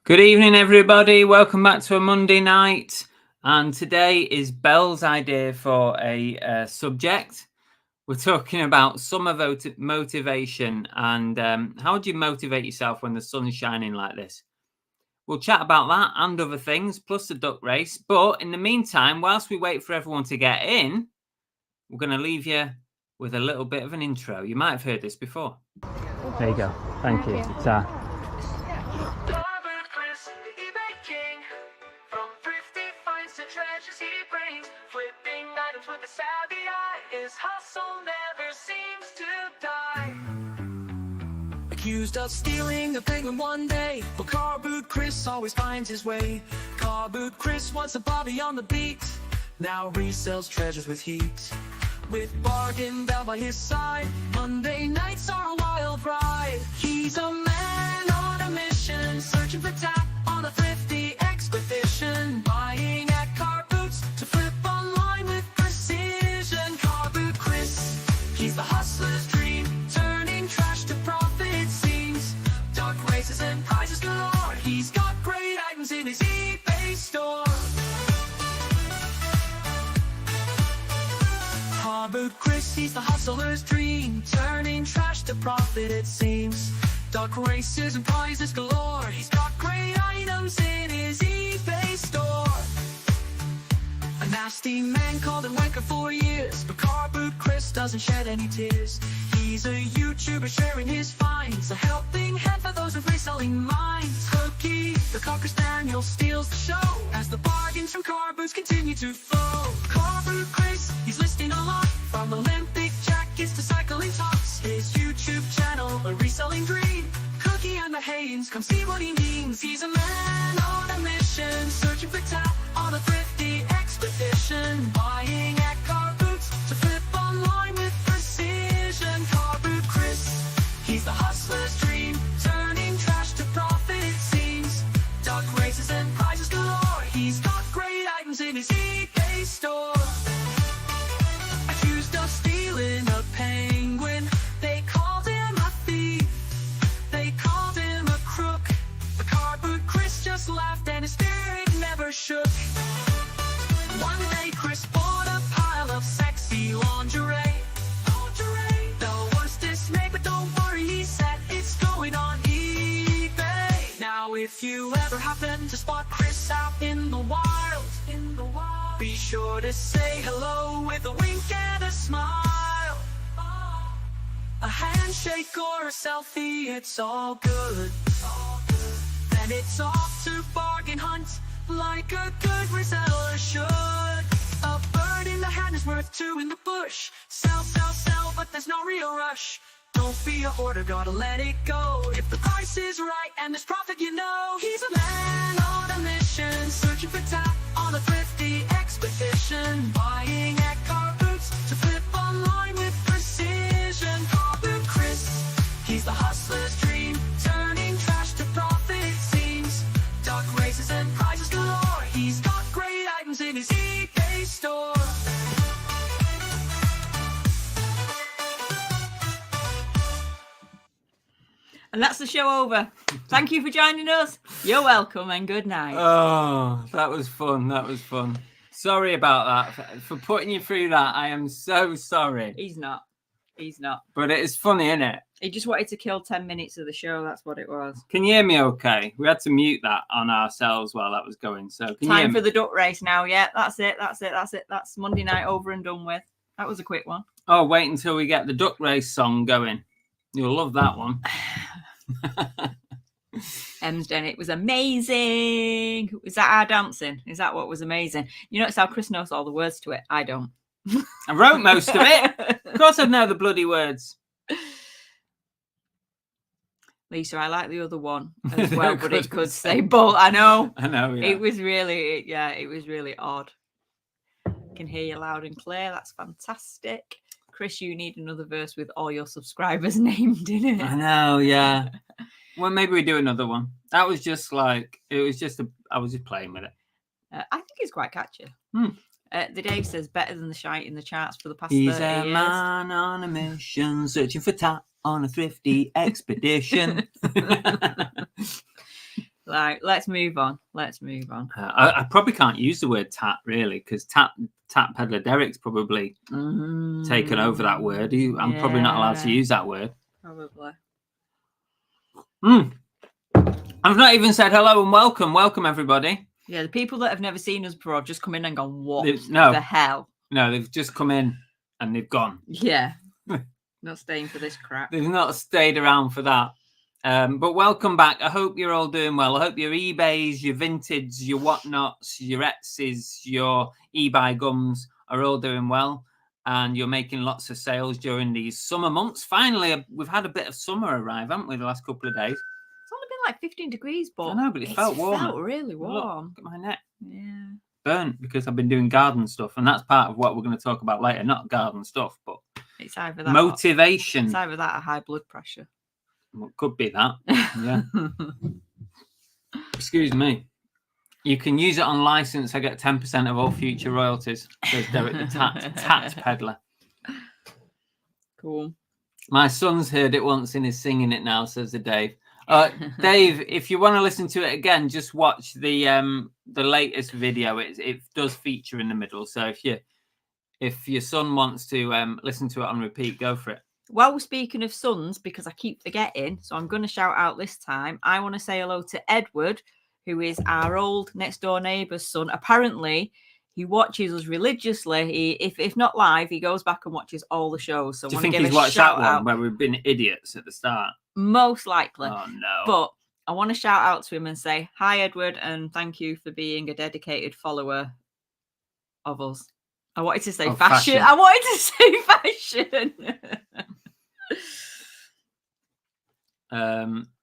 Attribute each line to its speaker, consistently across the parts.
Speaker 1: Good evening, everybody. Welcome back to a Monday night. And today is Belle's idea for a subject. We're talking about summer motivation and how do you motivate yourself when the sun's shining like this? We'll chat about that and other things, plus the duck race. But in the meantime, whilst we wait for everyone to get in, we're going to leave you with a little bit of an intro. You might have heard this before. There you go. Thank you. Ta.
Speaker 2: With a savvy eye, his hustle never seems to die. Accused of stealing a penguin one day, but car boot Chris always finds his way. Car boot Chris once a Bobby on the beat, now resells treasures with heat. With bargain Bell by his side, Monday nights are a wild ride. He's a man on a mission, searching for tap on a thrifty expedition, buying at car boots to flip online with precision. Car boot Chris, he's the hustler's dream, turning trash to profit it seems. Duck races and prizes galore, he's got great items in his eBay store. Car boot Chris, he's the hustler's dream, turning trash to profit it seems. Duck races and prizes galore, he's got great items in his eBay store. A nasty man called him wanker for years, but car boot Chris doesn't shed any tears. He's a YouTuber sharing his finds, a helping hand for those with reselling minds. Cookie, the Cocker Spaniel, steals the show as the bargains from car boots continue to flow. Car boot Chris, he's listing a lot, from Olympic jackets to cycling tops. His YouTube channel, a reselling dream. Cookie and the Haynes, come see what he means. He's a man on a mission, searching for tap on a thrifty expedition, buying at car boots to flip online with precision. Car boot Chris, he's the hustler's dream, turning trash to profit it seems. Duck races and prizes galore, he's got great items in his eBay store. Accused of stealing a penguin, they called him a thief, they called him a crook, but car boot Chris just laughed and his spirit never shook. One day Chris bought a pile of sexy lingerie. The worst dismay, but don't worry, he said it's going on eBay. Now if you ever happen to spot Chris out in the wild, be sure to say hello with a wink and a smile. A handshake or a selfie, it's all good. Then it's off to bargain hunt, like a good reseller should. A bird in the hand is worth two in the bush. Sell, but there's no real rush. Don't be a hoarder, gotta let it go. If the price is right and there's profit, you know. He's a man on a mission, searching for tap on a thrifty expedition, buying at car boots to flip online with precision. Car boot Chris, he's the hustler's dream, turning trash to profit it seems. Duck races and prizes galore, he's got great items in his eBay store.
Speaker 3: And that's the show over. Thank you for joining us. You're welcome and good night.
Speaker 1: Oh, that was fun. That was fun. Sorry about that. For putting you through that, I am so sorry.
Speaker 3: He's not.
Speaker 1: But it is funny, isn't it?
Speaker 3: He just wanted to kill 10 minutes of the show. That's what it was.
Speaker 1: Can you hear me okay? We had to mute that on ourselves while that was going. So can you hear
Speaker 3: Time
Speaker 1: me?
Speaker 3: for the duck race now. Yeah, that's it. That's Monday night over and done with. That was a quick one.
Speaker 1: Oh, wait until we get the duck race song going. You'll love that one.
Speaker 3: Emsden, it was amazing. Was that our dancing? Is that what was amazing? You notice how Chris knows all the words to it? I don't.
Speaker 1: I wrote most of it. Of course I'd know the bloody words.
Speaker 3: Lisa, I like the other one as well, but it could say bull. I know,
Speaker 1: yeah.
Speaker 3: It was really odd. I can hear you loud and clear. That's fantastic. Chris, you need another verse with all your subscribers named in it.
Speaker 1: I know, yeah. Well, maybe we do another one. That was just like, I was just playing with it.
Speaker 3: I think it's quite catchy. The Dave says better than the shite in the charts for the past 30
Speaker 1: He's
Speaker 3: years.
Speaker 1: a man on a mission, searching for tap on a thrifty expedition.
Speaker 3: Right, let's move on.
Speaker 1: I probably can't use the word tat really, because tap peddler Derek's probably taken over that word. I'm probably not allowed to use that word.
Speaker 3: Probably.
Speaker 1: I've not even said hello and welcome. Welcome everybody.
Speaker 3: Yeah, the people that have never seen us before have just come in and gone, what
Speaker 1: No.
Speaker 3: the hell?
Speaker 1: No, they've just come in and they've gone.
Speaker 3: Yeah. Not staying for this crap.
Speaker 1: They've not stayed around for that. But welcome back. I hope you're all doing well. I hope your eBays, your Vintage, your whatnots, your Etsy's, your eBay gums are all doing well. And you're making lots of sales during these summer months. Finally, we've had a bit of summer arrive, haven't we, the last couple of days?
Speaker 3: It's only been like 15 degrees, but
Speaker 1: I know, but it felt warm.
Speaker 3: It felt really warm.
Speaker 1: Look at my neck.
Speaker 3: Yeah.
Speaker 1: Burnt because I've been doing garden stuff. And that's part of what we're going to talk about later. Not garden stuff, but
Speaker 3: it's either that
Speaker 1: motivation.
Speaker 3: It's either that or high blood pressure.
Speaker 1: Well, it could be that. Yeah. Excuse me. You can use it on license. I get 10% of all future royalties. Says Derek the tat peddler.
Speaker 3: Cool.
Speaker 1: My son's heard it once and is singing it now, says the Dave. Dave, if you want to listen to it again, just watch the latest video. It does feature in the middle. So if your son wants to listen to it on repeat, go for it.
Speaker 3: Well, speaking of sons, because I keep forgetting, so I'm going to shout out this time. I want to say hello to Edward, who is our old next door neighbour's son. Apparently, he watches us religiously. If not live, he goes back and watches all the shows. So
Speaker 1: do you think he's watched that one where we've been idiots at the start?
Speaker 3: Most likely.
Speaker 1: Oh no!
Speaker 3: But I want to shout out to him and say hi, Edward, and thank you for being a dedicated follower of us. I wanted to say fashion. I wanted to say fashion.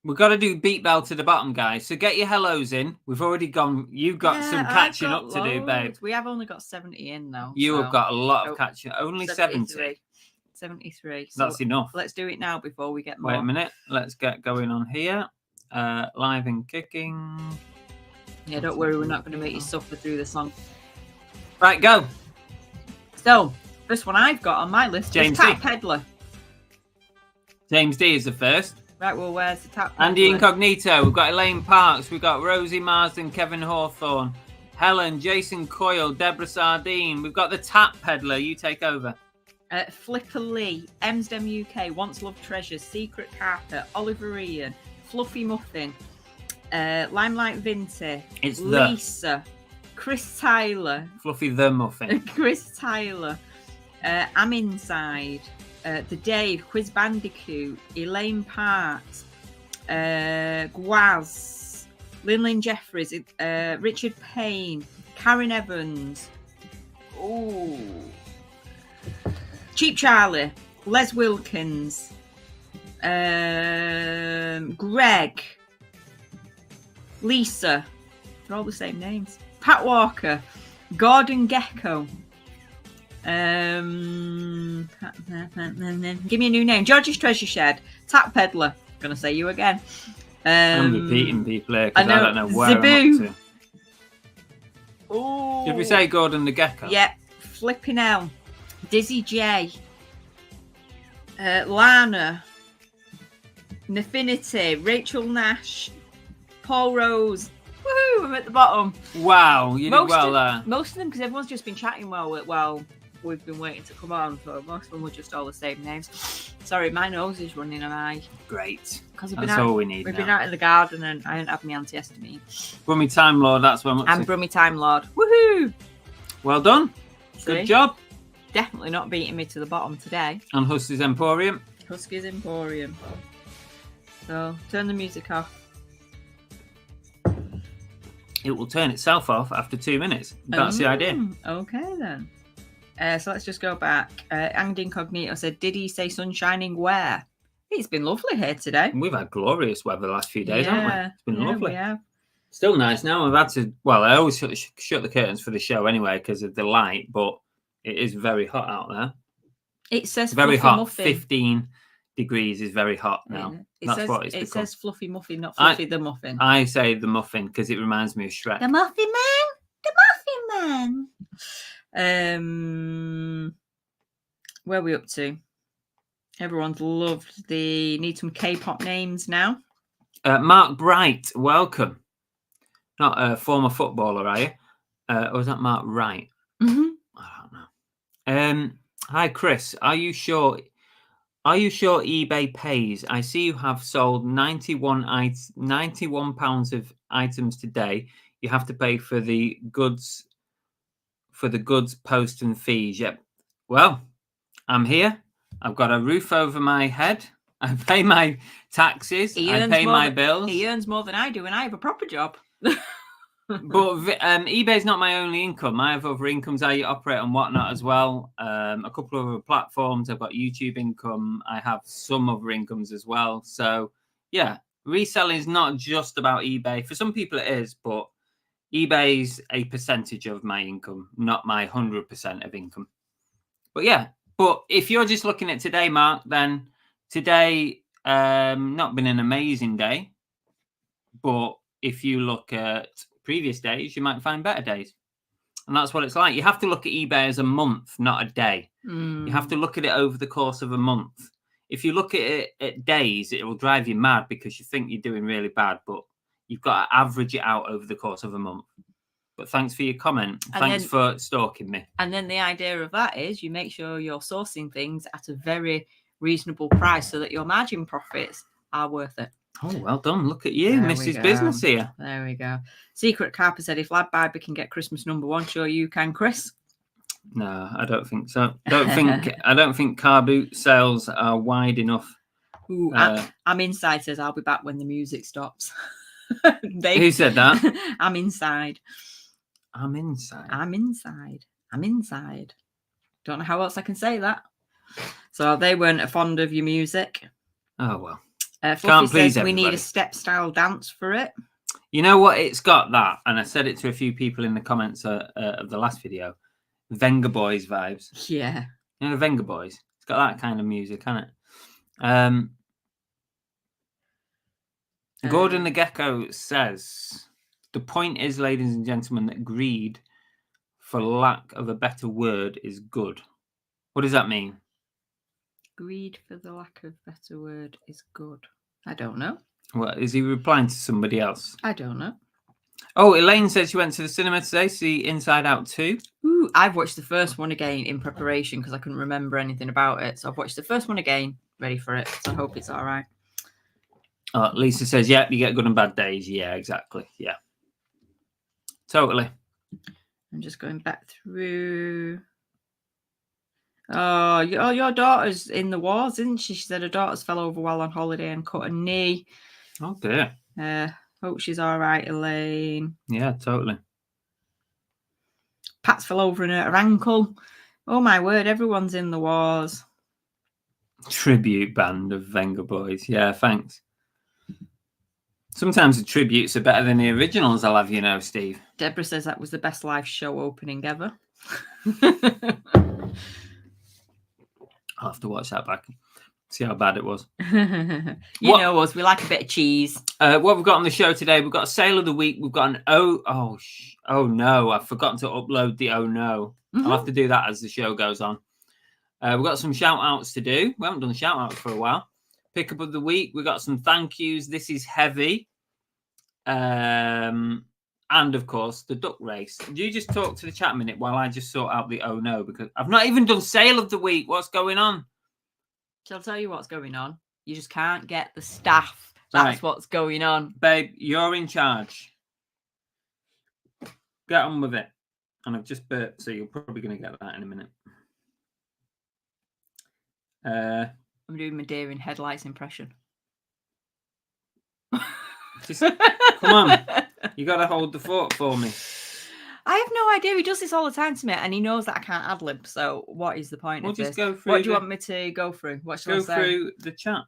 Speaker 1: We've got to do beat bell to the bottom, guys. So get your hellos in. We've already gone. You've got some catching up to do, babe.
Speaker 3: We have only got 70 in now.
Speaker 1: You have got a lot of catching. Only 70.
Speaker 3: 73.
Speaker 1: So that's enough.
Speaker 3: Let's do it now before we get more.
Speaker 1: Wait a minute. Let's get going on here. Live and kicking.
Speaker 3: Yeah, don't worry. We're not going to make you suffer through the song.
Speaker 1: Right, go.
Speaker 3: So, first one I've got on my list is Tap Peddler.
Speaker 1: James D is the first.
Speaker 3: Right, well, where's the Tap Peddler?
Speaker 1: Andy Incognito. We've got Elaine Parks. We've got Rosie Marsden, Kevin Hawthorne, Helen, Jason Coyle, Deborah Sardine. We've got the Tap Peddler. You take over.
Speaker 3: Flipper Lee, Emsdem UK, Once Loved Treasures, Secret Carpet, Oliver Ian, Fluffy Muffin, Limelight Vintage,
Speaker 1: It's
Speaker 3: Lisa, Chris Tyler,
Speaker 1: Fluffy the Muffin,
Speaker 3: Chris Tyler, I'm Inside, The Dave, Quiz Bandicoot, Elaine Parks, Gwaz, Lynn Jeffries, Richard Payne, Karen Evans, Cheap Charlie, Les Wilkins, Greg, Lisa, they're all the same names. Pat Walker, Gordon Gecko. Give me a new name. George's Treasure Shed, Tap Peddler. Gonna say you again.
Speaker 1: I'm repeating people here because I don't know where
Speaker 3: Zaboo.
Speaker 1: I'm up to. Ooh. Did we say Gordon the Gecko?
Speaker 3: Yep. Flipping hell. Dizzy J. Lana. Nafinity. Rachel Nash. Paul Rose. Woohoo! I'm at the bottom.
Speaker 1: Wow, you did well there.
Speaker 3: Most of them, because everyone's just been chatting while we've been waiting to come on, so most of them were just all the same names. Sorry, my nose is running, and I...
Speaker 1: Great.
Speaker 3: Because
Speaker 1: that's all we need.
Speaker 3: We've been out in the garden, and I didn't have my antihistamine.
Speaker 1: Brummy Time Lord, that's what I'm up to.
Speaker 3: And Brummy Time Lord. Woohoo!
Speaker 1: Well done. Good job.
Speaker 3: Definitely not beating me to the bottom today.
Speaker 1: And Husky's Emporium.
Speaker 3: Husky's Emporium. So, turn the music off.
Speaker 1: It will turn itself off after 2 minutes. That's the idea.
Speaker 3: Okay, then. So let's just go back. Anged Incognito said, did he say sun shining where? It's been lovely here today.
Speaker 1: We've had glorious weather the last few days, haven't we? It's been lovely.
Speaker 3: We have.
Speaker 1: Still nice now. I've had to, well, I always shut the curtains for the show anyway because of the light, but it is very hot out there.
Speaker 3: It says
Speaker 1: very hot.
Speaker 3: Muffin.
Speaker 1: 15 degrees is very hot now.
Speaker 3: It says Fluffy Muffin, not Fluffy the Muffin.
Speaker 1: I say the Muffin because it reminds me of Shrek.
Speaker 3: The Muffin Man! The Muffin Man! Where are we up to? Everyone's loved need some K-pop names now.
Speaker 1: Mark Bright, welcome. not a former footballer, are you? Or is that Mark Wright?
Speaker 3: Mm-hmm.
Speaker 1: I don't know. Hi, Chris. Are you sure eBay pays? I see you have sold 91 pounds of items today. You have to pay for the goods post and fees. Yep. Well, I'm here. I've got a roof over my head. I pay my taxes. I pay my bills.
Speaker 3: He earns more than I do, and I have a proper job.
Speaker 1: But eBay's not my only income. I have other incomes I operate on whatnot as well. A couple of other platforms. I've got YouTube income. I have some other incomes as well. So yeah, reselling is not just about eBay. For some people it is, but eBay's a percentage of my income, not my 100% of income. But yeah, but if you're just looking at today, Mark, then today not been an amazing day. But if you look at previous days, you might find better days. And that's what it's like. You have to look at eBay as a month, not a day. You have to look at it over the course of a month. If you look at it at days, it will drive you mad because you think you're doing really bad, but you've got to average it out over the course of a month. But thanks for your comment. Thanks for stalking me.
Speaker 3: And then the idea of that is you make sure you're sourcing things at a very reasonable price so that your margin profits are worth it.
Speaker 1: Oh, well done. Look at you, Mrs. Business here.
Speaker 3: There we go. Secret Carper said, if Lad Barbie can get Christmas #1, sure you can, Chris.
Speaker 1: No, I don't think so. I don't think car boot sales are wide enough.
Speaker 3: Ooh, I'm inside says I'll be back when the music stops.
Speaker 1: Who said that?
Speaker 3: I'm inside.
Speaker 1: I'm inside.
Speaker 3: I'm inside. I'm inside. Don't know how else I can say that. So they weren't fond of your music.
Speaker 1: Oh well.
Speaker 3: Fluffy says we need a step style dance for it.
Speaker 1: You know what? It's got that, and I said it to a few people in the comments of the last video. Venga Boys vibes.
Speaker 3: Yeah.
Speaker 1: You know the Venga Boys? It's got that kind of music, hasn't it? Gordon the Gecko says, the point is, ladies and gentlemen, that greed, for lack of a better word, is good. What does that mean?
Speaker 3: Greed, for the lack of a better word, is good. I don't know.
Speaker 1: What, is he replying to somebody else?
Speaker 3: I don't know.
Speaker 1: Oh, Elaine says she went to the cinema today to see Inside Out 2.
Speaker 3: Ooh, I've watched the first one again in preparation because I couldn't remember anything about it. So I've watched the first one again, ready for it. So I hope it's all right.
Speaker 1: Oh, Lisa says, yeah, you get good and bad days. Yeah, exactly. Yeah. Totally.
Speaker 3: I'm just going back through. Oh, your daughter's in the wars, isn't she? She said her daughter's fell over while on holiday and cut a knee.
Speaker 1: Oh, dear.
Speaker 3: Hope she's all right, Elaine.
Speaker 1: Yeah, totally.
Speaker 3: Pat's fell over and hurt her ankle. Oh, my word, everyone's in the wars.
Speaker 1: Tribute band of Venga Boys. Yeah, thanks. Sometimes the tributes are better than the originals, I'll have you know, Steve.
Speaker 3: Deborah says that was the best live show opening ever.
Speaker 1: I'll have to watch that back. See how bad it was.
Speaker 3: You know us, we like a bit of cheese.
Speaker 1: What we've got on the show today, we've got a sale of the week. We've got an oh no, I've forgotten to upload the oh no. I'll have to do that as the show goes on. We've got some shout outs to do. We haven't done shout outs for a while. Pickup of the week, we've got some thank yous. This is heavy. And of course, the duck race. Do you just talk to the chat a minute while I just sort out the oh no? Because I've not even done sale of the week. What's going on?
Speaker 3: Shall I tell you what's going on? You just can't get the staff. That's what's going on.
Speaker 1: Babe, you're in charge. Get on with it. And I've just burped, so you're probably going to get that in a minute.
Speaker 3: I'm doing my deer in headlights impression.
Speaker 1: Just, come on. You got to hold the fort for me.
Speaker 3: I have no idea. He does this all the time to me, and he knows that I can't ad lib. So, what is the point of
Speaker 1: just
Speaker 3: this?
Speaker 1: Go through.
Speaker 3: What do you want me to go through? What shall I say?
Speaker 1: Go through the chat.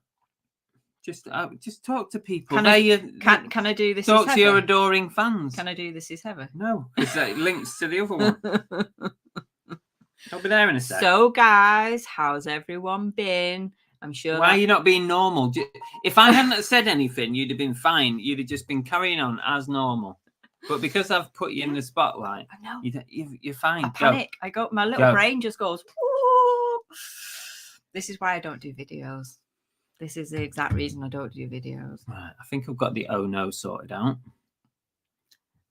Speaker 1: Just talk to people.
Speaker 3: Can I do this?
Speaker 1: Talk to your adoring fans.
Speaker 3: Can I do this? Is heaven?
Speaker 1: No, because it links to the other one. I'll be there in a sec.
Speaker 3: So, guys, how's everyone been? I'm sure.
Speaker 1: Why are you not being normal? If I hadn't said anything, you'd have been fine. You'd have just been carrying on as normal. But because I've put you in the spotlight,
Speaker 3: I know.
Speaker 1: You're fine.
Speaker 3: I panic. My little brain just goes, ooh. This is why I don't do videos. This is the exact reason I don't do videos.
Speaker 1: Right, I think I've got the oh no sorted out.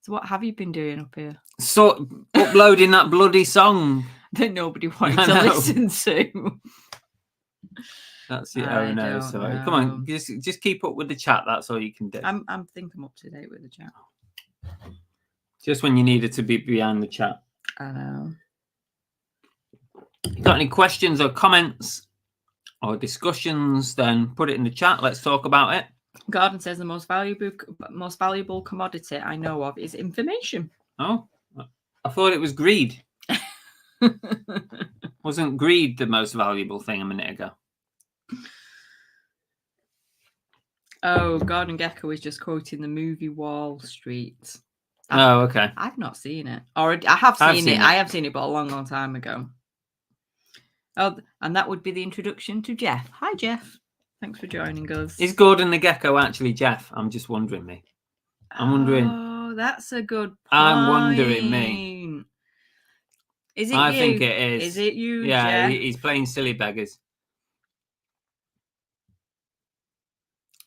Speaker 3: So what have you been doing up here
Speaker 1: So uploading that bloody song.
Speaker 3: that nobody wanted
Speaker 1: I
Speaker 3: to
Speaker 1: know.
Speaker 3: listen to?
Speaker 1: That's it.
Speaker 3: I
Speaker 1: Oh no!
Speaker 3: don't
Speaker 1: So
Speaker 3: know.
Speaker 1: come on, just keep up with the chat. That's all you can do.
Speaker 3: I'm think I'm up to date with the chat.
Speaker 1: Just when you needed to be behind the chat.
Speaker 3: I know.
Speaker 1: You got any questions or comments or discussions? Then put it in the chat. Let's talk about it.
Speaker 3: Gordon says the most valuable commodity I know of is information.
Speaker 1: Oh, I thought it was greed. Wasn't greed the most valuable thing a minute ago?
Speaker 3: Oh, Gordon Gecko is just quoting the movie Wall Street.
Speaker 1: Oh, okay.
Speaker 3: I've not seen it. Or I have seen it. I have seen it, but a long, long time ago. Oh, and that would be the introduction to Jeff. Hi, Jeff. Thanks for joining us.
Speaker 1: Is Gordon the Gecko actually Jeff? I'm just wondering me. I'm wondering.
Speaker 3: Oh, that's a good point.
Speaker 1: I'm wondering me.
Speaker 3: Is it
Speaker 1: I
Speaker 3: you?
Speaker 1: think it is.
Speaker 3: Is it you,
Speaker 1: Yeah,
Speaker 3: Jeff?
Speaker 1: he's playing silly beggars.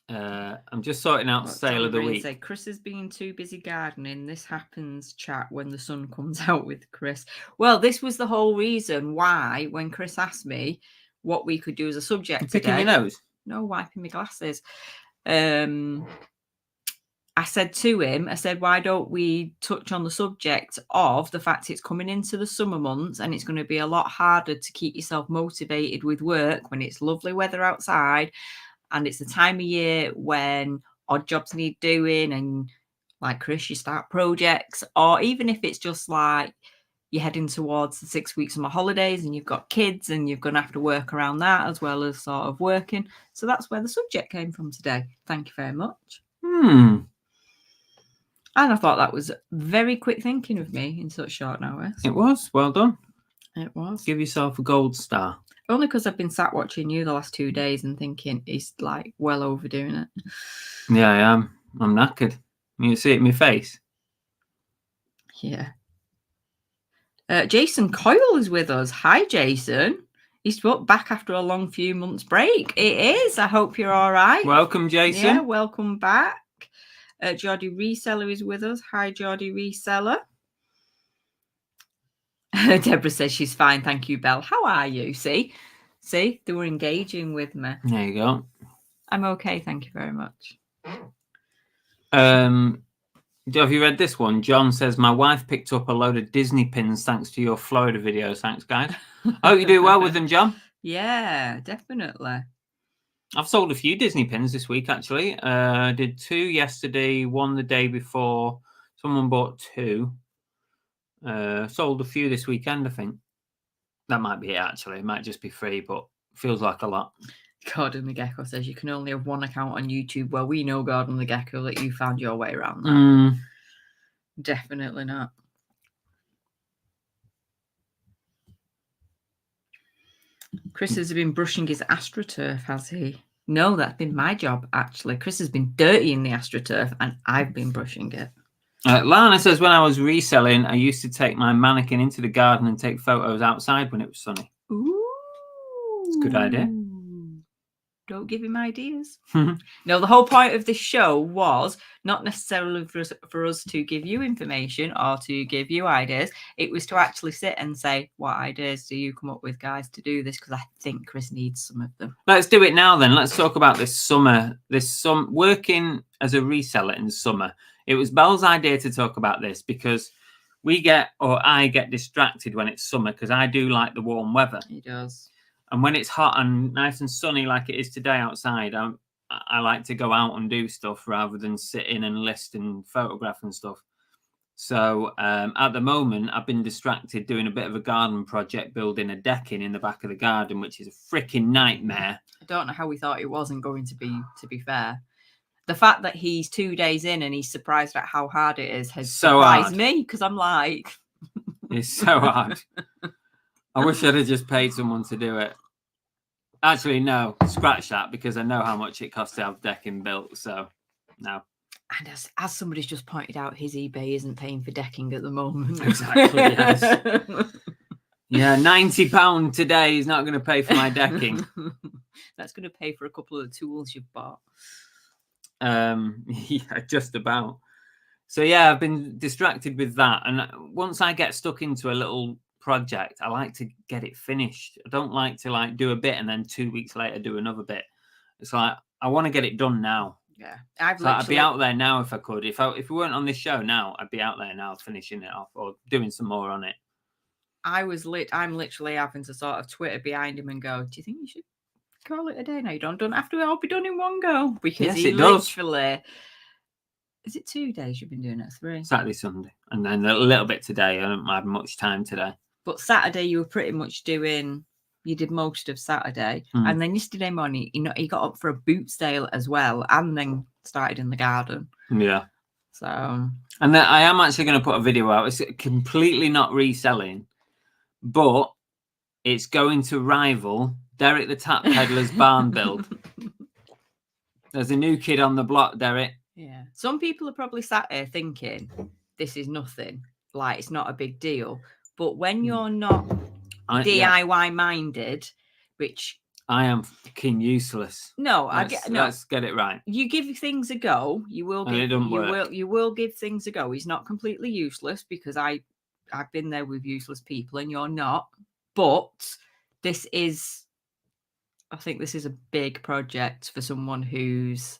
Speaker 1: I'm just sorting out sale of the week.
Speaker 3: Say, Chris has been too busy gardening. This happens, chat, when the sun comes out with Chris. Well, this was the whole reason why, when Chris asked me what we could do as a subject
Speaker 1: Picking
Speaker 3: today.
Speaker 1: your nose?
Speaker 3: No, wiping my glasses. I said to him, I said, why don't we touch on the subject of the fact it's coming into the summer months and it's going to be a lot harder to keep yourself motivated with work when it's lovely weather outside. And it's the time of year when odd jobs need doing, and like Chris, you start projects, or even if it's just like you're heading towards the 6 weeks of my holidays and you've got kids and you're going to have to work around that as well as sort of working. So that's where the subject came from today. Thank you very much. And I thought that was very quick thinking of me in such short notice.
Speaker 1: It was. Well done.
Speaker 3: It was.
Speaker 1: Give yourself a gold star.
Speaker 3: Only because I've been sat watching you the last 2 days and thinking he's like well overdoing it.
Speaker 1: Yeah, I am. I'm knackered. You see it in my face.
Speaker 3: Yeah. Jason Coyle is with us. Hi, Jason. He's back after a long few months break. It is. I hope you're all right.
Speaker 1: Welcome, Jason.
Speaker 3: Yeah, welcome back. Geordie Reseller is with us. Hi, Geordie Reseller. Deborah says she's fine. Thank you, Belle. How are you? See, they were engaging with me.
Speaker 1: There you go.
Speaker 3: I'm okay. Thank you very much.
Speaker 1: Have you read this one? John says, my wife picked up a load of Disney pins thanks to your Florida videos. Thanks, guys. I hope you do well with them, John.
Speaker 3: Yeah, definitely.
Speaker 1: I've sold a few Disney pins this week, actually. I did 2 yesterday, 1 the day before. Someone bought 2. Sold a few this weekend, I think. That might be it, actually. It might just be free, but feels like a lot.
Speaker 3: Gordon the Gecko says you can only have one account on YouTube. Well, we know, Gordon the Gecko, that you found your way around that. Definitely not. Chris has been brushing his AstroTurf, has he? No, that's been my job, actually. Chris has been dirtying the AstroTurf, and I've been brushing it.
Speaker 1: Lana says, when I was reselling, I used to take my mannequin into the garden and take photos outside when it was sunny.
Speaker 3: Ooh.
Speaker 1: It's a good idea.
Speaker 3: Don't give him ideas. No, the whole point of this show was not necessarily for us to give you information or to give you ideas. It was to actually sit and say, what ideas do you come up with, guys, to do this? Because I think Chris needs some of them.
Speaker 1: Let's do it now then. Let's talk about this summer. Working as a reseller in summer. It was Belle's idea to talk about this because I get distracted when it's summer because I do like the warm weather.
Speaker 3: He does.
Speaker 1: And when it's hot and nice and sunny like it is today outside, I like to go out and do stuff rather than sit in and list and photograph and stuff. So at the moment, I've been distracted doing a bit of a garden project, building a decking in the back of the garden, which is a freaking nightmare.
Speaker 3: I don't know how we thought it wasn't going to be fair. The fact that he's 2 days in and he's surprised at how hard it is has surprised me because I'm like...
Speaker 1: It's so hard. I wish I'd have just paid someone to do it. Actually, no, scratch that because I know how much it costs to have decking built. So, no.
Speaker 3: And as somebody's just pointed out, his eBay isn't paying for decking at the moment.
Speaker 1: Exactly, yes. Yeah, £90 today is not going to pay for my decking.
Speaker 3: That's going to pay for a couple of the tools you've bought.
Speaker 1: Yeah, just about. So yeah, I've been distracted with that. And once I get stuck into a little project, I like to get it finished. I don't like to like do a bit and then 2 weeks later do another bit. It's like I want to get it done now.
Speaker 3: Yeah,
Speaker 1: So I'd be out there now if I could. If we weren't on this show now, I'd be out there now finishing it off or doing some more on it.
Speaker 3: I'm literally having to sort of Twitter behind him and go, do you think you should call it a day now? You don't have to all be done in one go, because
Speaker 1: Yes,
Speaker 3: he
Speaker 1: it does.
Speaker 3: literally. Is it 2 days you've been doing it? 3?
Speaker 1: Saturday, Sunday, and then a little bit today. I don't have much time today.
Speaker 3: But Saturday you were pretty much doing. You did most of Saturday, and then yesterday morning, he got up for a boot sale as well, and then started in the garden.
Speaker 1: Yeah.
Speaker 3: So.
Speaker 1: And then I am actually going to put a video out. It's completely not reselling, but it's going to rival Derek the Tap Peddler's barn build. There's a new kid on the block, Derek.
Speaker 3: Yeah. Some people are probably sat here thinking this is nothing, like it's not a big deal. But when you're not DIY minded, which
Speaker 1: I am fucking useless.
Speaker 3: No,
Speaker 1: let's get it right.
Speaker 3: You give things a go. You will give. You will give things a go. He's not completely useless, because I've been there with useless people, and you're not. But this is, I think this is a big project for someone who's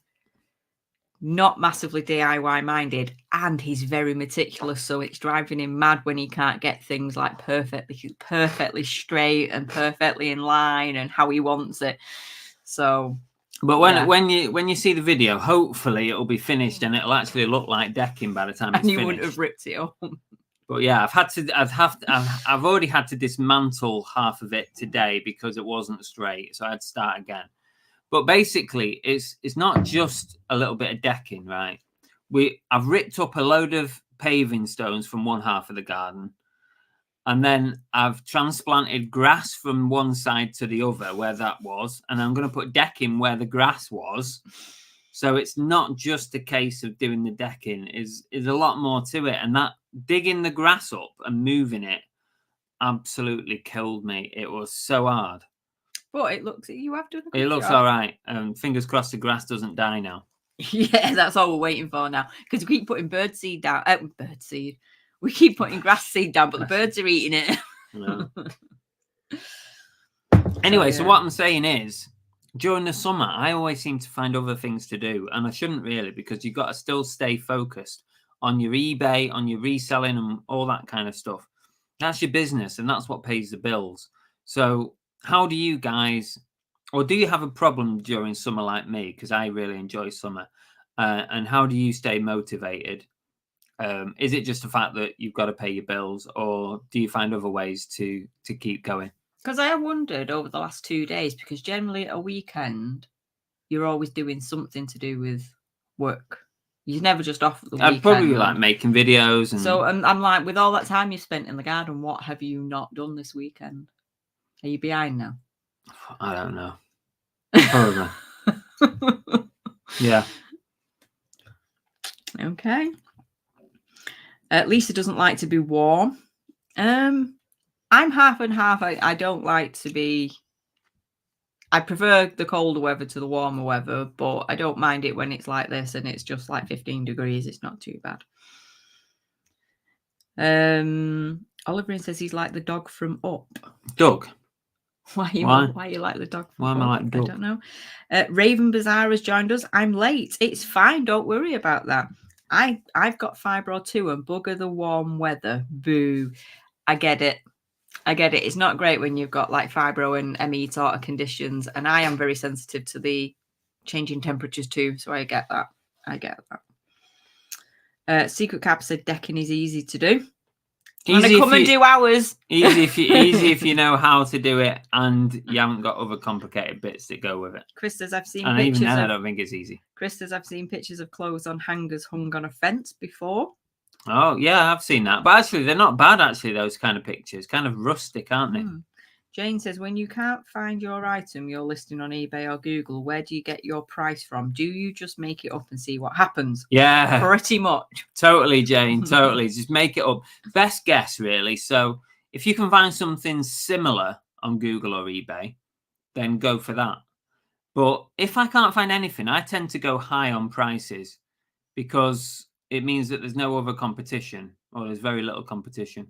Speaker 3: not massively DIY minded, and he's very meticulous, so it's driving him mad when he can't get things like perfectly straight and perfectly in line and how he wants it. So,
Speaker 1: but when you see the video, hopefully it'll be finished and it'll actually look like decking by the time it's finished.
Speaker 3: You wouldn't have ripped it up.
Speaker 1: But yeah, I've already had to dismantle half of it today because it wasn't straight, so I had to start again. But basically, it's not just a little bit of decking, right? I've ripped up a load of paving stones from one half of the garden, and then I've transplanted grass from one side to the other where that was, and I'm going to put decking where the grass was. So it's not just a case of doing the decking; is a lot more to it, and that digging the grass up and moving it absolutely killed me. It was so hard.
Speaker 3: But you have done a good
Speaker 1: It looks
Speaker 3: job.
Speaker 1: all right. Fingers crossed the grass doesn't die now.
Speaker 3: Yeah, that's all we're waiting for now. Because we keep putting birdseed down. Birdseed. We keep putting grass seed down, but the birds are eating it.
Speaker 1: No. Anyway, so what I'm saying is, during the summer, I always seem to find other things to do. And I shouldn't really, because you've got to still stay focused on your eBay, on your reselling and all that kind of stuff. That's your business, and that's what pays the bills. So how do you guys, or do you have a problem during summer like me? Because I really enjoy summer. And how do you stay motivated? Is it just the fact that you've got to pay your bills, or do you find other ways to keep going?
Speaker 3: Because I have wondered over the last 2 days, because generally a weekend, you're always doing something to do with work. You're never just off the weekend.
Speaker 1: I'd probably like making videos. And
Speaker 3: so I'm like, with all that time you spent in the garden, what have you not done this weekend? Are you behind now?
Speaker 1: I don't know. Probably. Yeah.
Speaker 3: Okay. Lisa doesn't like to be warm. I'm half and half. I don't like to be. I prefer the colder weather to the warmer weather, but I don't mind it when it's like this and it's just like 15 degrees. It's not too bad. Oliver says he's like the dog from Up.
Speaker 1: Doug.
Speaker 3: Why you like the dog?
Speaker 1: Why am I like Doug?
Speaker 3: I don't know. Raven Bazaar has joined us. I'm late. It's fine. Don't worry about that. I've got fibro too, and bugger the warm weather. Boo. I get it. It's not great when you've got like fibro and ME sort of conditions, and I am very sensitive to the changing temperatures too. So I get that. Secret Cap said decking is easy to do.
Speaker 1: Easy
Speaker 3: come and do ours.
Speaker 1: Easy if you know how to do it and you haven't got other complicated bits that go with it.
Speaker 3: Chris says I've seen
Speaker 1: and
Speaker 3: pictures.
Speaker 1: Even then, I don't think it's easy.
Speaker 3: Chris says I've seen pictures of clothes on hangers hung on a fence before.
Speaker 1: Oh yeah, I've seen that. But actually, they're not bad. Actually, those kind of pictures, kind of rustic, aren't they?
Speaker 3: Jane says, when you can't find your item you're listing on eBay or Google, where do you get your price from? Do you just make it up and see what happens?
Speaker 1: Yeah.
Speaker 3: Pretty much.
Speaker 1: Totally, Jane. Totally. Just make it up. Best guess, really. So if you can find something similar on Google or eBay, then go for that. But if I can't find anything, I tend to go high on prices because it means that there's no other competition, or there's very little competition.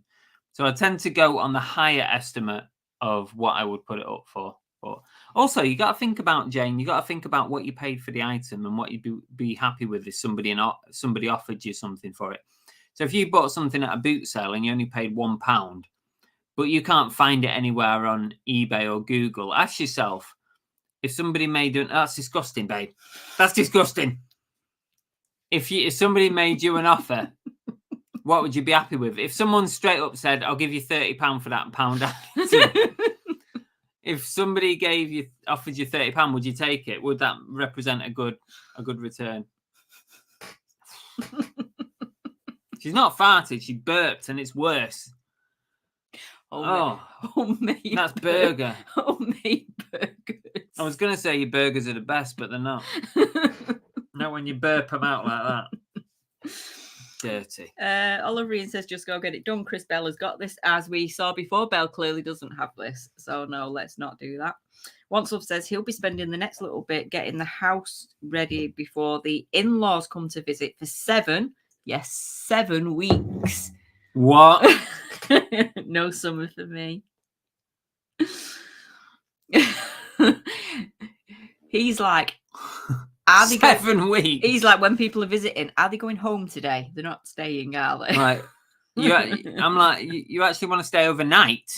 Speaker 1: So I tend to go on the higher estimate of what I would put it up for. But also, you got to think about, Jane, you got to think about what you paid for the item and what you'd be happy with if somebody offered you something for it. So if you bought something at a boot sale and you only paid £1, but you can't find it anywhere on eBay or Google, ask yourself, if somebody made it, that's disgusting, babe. That's disgusting. If somebody made you an offer, what would you be happy with? If someone straight up said, "I'll give you £30 for that pound," if somebody offered you £30, would you take it? Would that represent a good return? She's not farted; she burped, and it's worse.
Speaker 3: Homemade.
Speaker 1: That's burger.
Speaker 3: Homemade burgers.
Speaker 1: I was gonna say your burgers are the best, but they're not. Not when you burp them out like that. Dirty.
Speaker 3: Oliver says, just go get it done. Chris Bell has got this. As we saw before, Bell clearly doesn't have this. So no, let's not do that. Once Love says he'll be spending the next little bit getting the house ready before the in-laws come to visit for 7 weeks.
Speaker 1: What?
Speaker 3: No summer for me. He's like, are they
Speaker 1: 7 weeks?
Speaker 3: He's like, when people are visiting, are they going home today? They're not staying, are they?
Speaker 1: Right. I'm like, you actually want to stay overnight?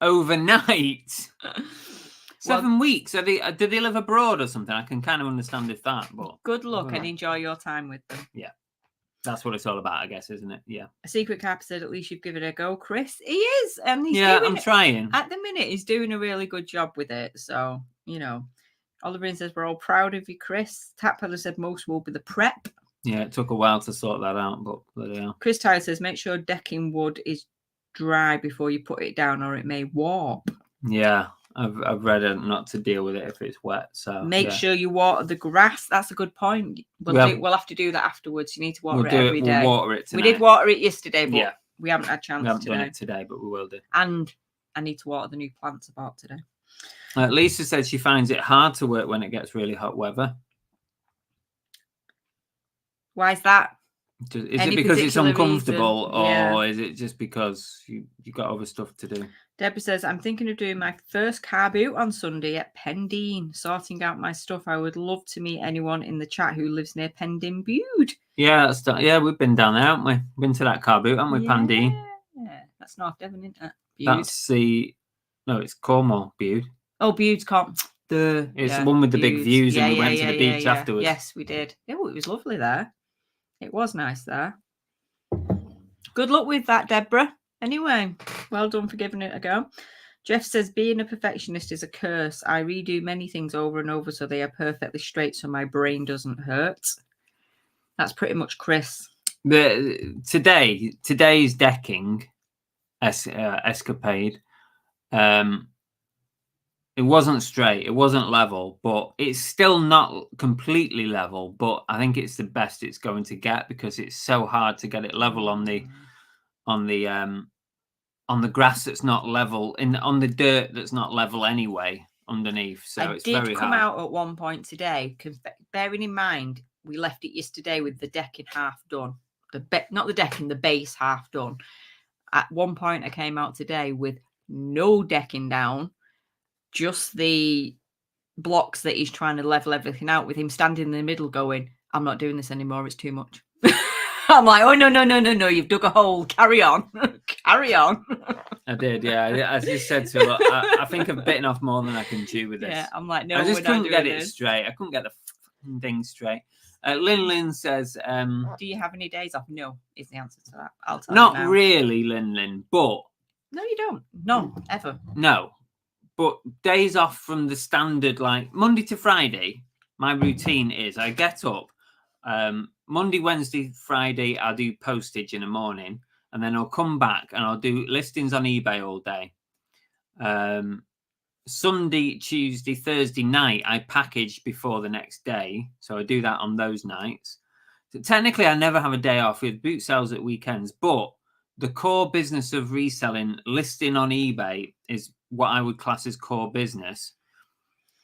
Speaker 1: Overnight? 7 weeks? Do they live abroad or something? I can kind of understand if that, but
Speaker 3: good luck and enjoy your time with them.
Speaker 1: Yeah. That's what it's all about, I guess, isn't it? Yeah.
Speaker 3: A secret cap said, at least you've given it a go, Chris. He is. And he's
Speaker 1: I'm trying.
Speaker 3: At the minute, he's doing a really good job with it. So, Oliver says, we're all proud of you, Chris. Tappeller said, most will be the prep.
Speaker 1: Yeah, it took a while to sort that out, but yeah.
Speaker 3: Chris Tyler says, make sure decking wood is dry before you put it down or it may warp.
Speaker 1: Yeah. I've read it not to deal with it if it's wet. So
Speaker 3: make sure you water the grass. That's a good point. We'll have to do that afterwards. You need to water it every day.
Speaker 1: We'll water it tonight.
Speaker 3: We did water it yesterday, but we haven't had a chance.
Speaker 1: We haven't done it today, but we will do.
Speaker 3: And I need to water the new plants about today.
Speaker 1: Lisa said she finds it hard to work when it gets really hot weather.
Speaker 3: Why is that?
Speaker 1: Is it because it's uncomfortable, or is it just because you got other stuff to do?
Speaker 3: Deborah says, I'm thinking of doing my first car boot on Sunday at Pendine, sorting out my stuff. I would love to meet anyone in the chat who lives near Pendine Bude.
Speaker 1: Yeah, we've been down there, haven't we? Been to that car boot, haven't we, Pendine?
Speaker 3: Yeah, that's North Devon, isn't it?
Speaker 1: Bude. It's Cornwall, Bude.
Speaker 3: Oh, Bude's
Speaker 1: It's the one with the big views, and we went to the beach afterwards.
Speaker 3: Yes, we did. Oh, it was lovely there. It was nice there. Good luck with that, Deborah. Anyway, well done for giving it a go. Jeff says, being a perfectionist is a curse. I redo many things over and over so they are perfectly straight so my brain doesn't hurt. That's pretty much Chris.
Speaker 1: Today's decking escapade, it wasn't straight, it wasn't level, but it's still not completely level. But I think it's the best it's going to get because it's so hard to get it level on the grass that's not level, on the dirt that's not level anyway underneath. So it's very hard. I did come
Speaker 3: out at one point today, bearing in mind we left it yesterday with the decking half done, not the decking, the base half done. At one point I came out today with no decking down, just the blocks that he's trying to level everything out with, him standing in the middle going, I'm not doing this anymore, it's too much. I'm like, oh, no, you've dug a hole. Carry on. Carry on.
Speaker 1: I did, yeah. As you said to her, I think I've bitten off more than I can chew with this.
Speaker 3: Yeah, I'm like, no,
Speaker 1: I just couldn't get it straight. I couldn't get the fucking thing straight. Lin says...
Speaker 3: do you have any days off? No, is the answer to that. I'll tell
Speaker 1: you now.
Speaker 3: Not
Speaker 1: really, Lin, but...
Speaker 3: No, you don't. None, ever.
Speaker 1: No. But days off from the standard, like Monday to Friday, my routine is I get up... Monday, Wednesday, Friday, I'll do postage in the morning, and then I'll come back and I'll do listings on eBay all day. Sunday, Tuesday, Thursday night, I package before the next day. So I do that on those nights. So technically, I never have a day off with boot sales at weekends, but the core business of reselling, listing on eBay, is what I would class as core business.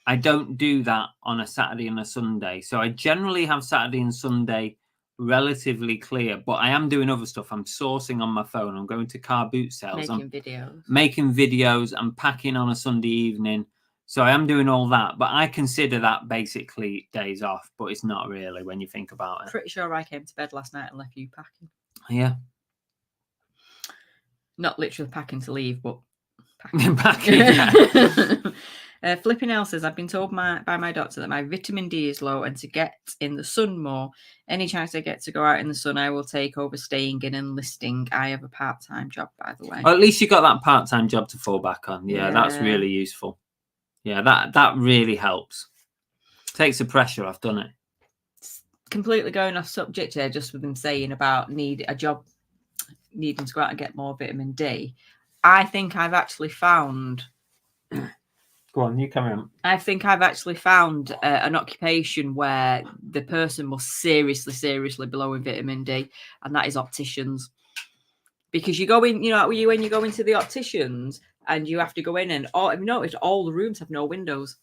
Speaker 1: I don't do that on a Saturday and a Sunday. So I generally have Saturday and Sunday relatively clear, but I am doing other stuff. I'm sourcing on my phone. I'm going to car boot sales.
Speaker 3: Making videos.
Speaker 1: Making videos. I'm packing on a Sunday evening. So I am doing all that, but I consider that basically days off, but it's not really when you think about it.
Speaker 3: Pretty sure I came to bed last night and left you packing.
Speaker 1: Yeah.
Speaker 3: Not literally packing to leave, but packing.
Speaker 1: Packing, yeah.
Speaker 3: Flipping L says, I've been told by my doctor that my vitamin D is low and to get in the sun more. Any chance I get to go out in the sun, I will take over staying in and listing. I have a part-time job, by the way.
Speaker 1: Well, at least you got that part-time job to fall back on. Yeah, that's really useful. Yeah, that really helps. Takes the pressure off, doesn't it?
Speaker 3: It's completely going off subject here, just with him saying about needing to go out and get more vitamin D. I think I've actually found...
Speaker 1: Go on, you carry on.
Speaker 3: I think I've actually found an occupation where the person must seriously be low in vitamin D, and that is opticians. Because you go in, when you go into the opticians and you have to go in and I've noticed all the rooms have no windows.